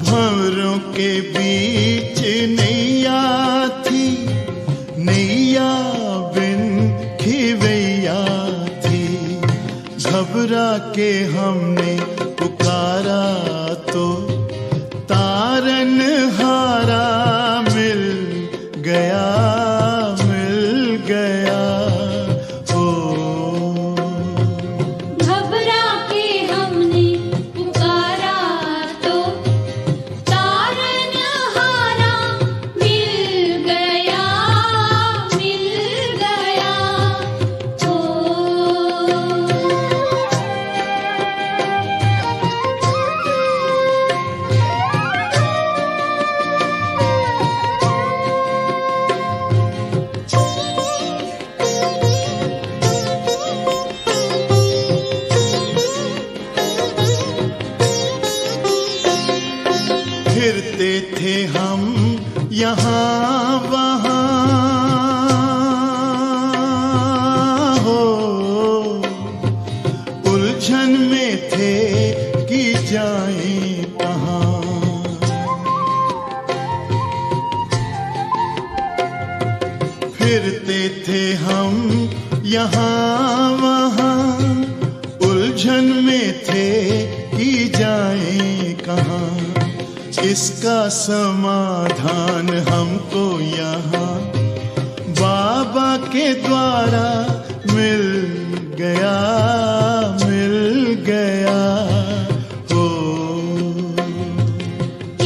भंवरों के बीच नैया थी, नैया बिन खिवैया थी। घबरा के हमने पुकारा तो तारन हारा मिल गया, मिल गया। ओ घबरा के हमने पुकारा तो तारनहारा मिल गया, मिल गया। ओ फिरते थे हम यहाँ वहाँ, हो उलझन में थे कि जाएं कहाँ। फिरते थे हम यहाँ वहाँ, उलझन में थे कि जाएं कहाँ। इसका समाधान हमको यहाँ बाबा के द्वारा मिल गया, मिल गया। हो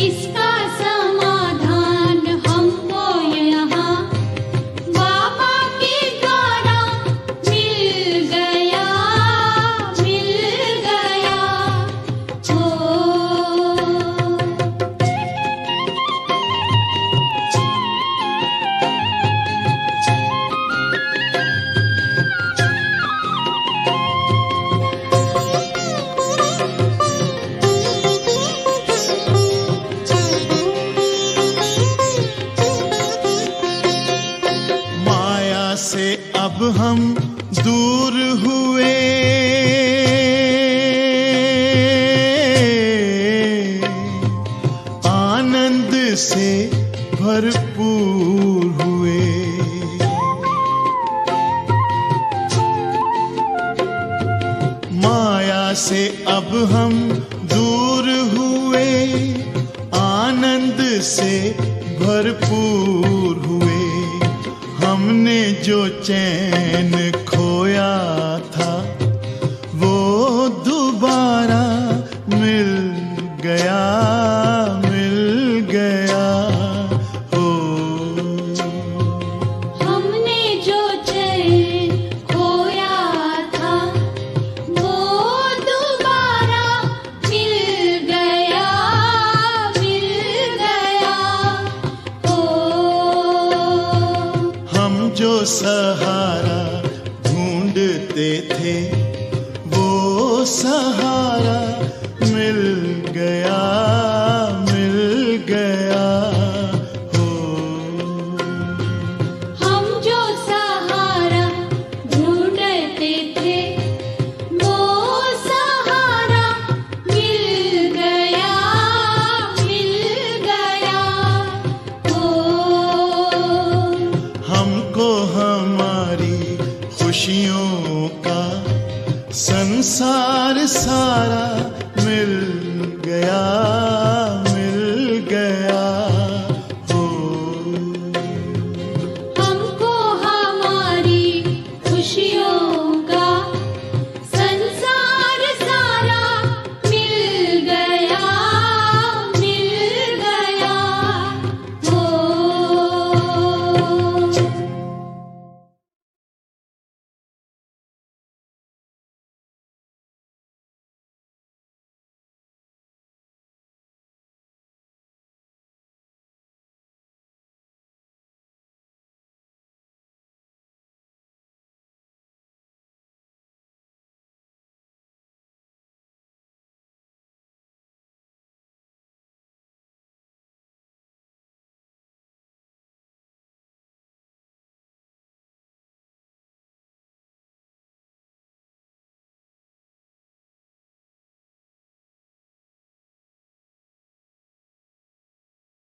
इसका समाधान हमको यहाँ बाबा के द्वारा मिल गया, मिल गया। ओ से अब हम दूर हुए, आनंद से भरपूर हुए। हमने जो चैन खोया था वो दोबारा मिल गया, मिल गया। हो हमने जो चैन खोया था वो दोबारा मिल गया, मिल गया। हो हम जो सहारा ढूंढते थे वो सहारा मिल गया, मिल गया। हो हम जो सहारा ढूंढते थे वो सहारा मिल गया, मिल गया। हो हमको हमारी खुशियों का संसार सारा मिल गया,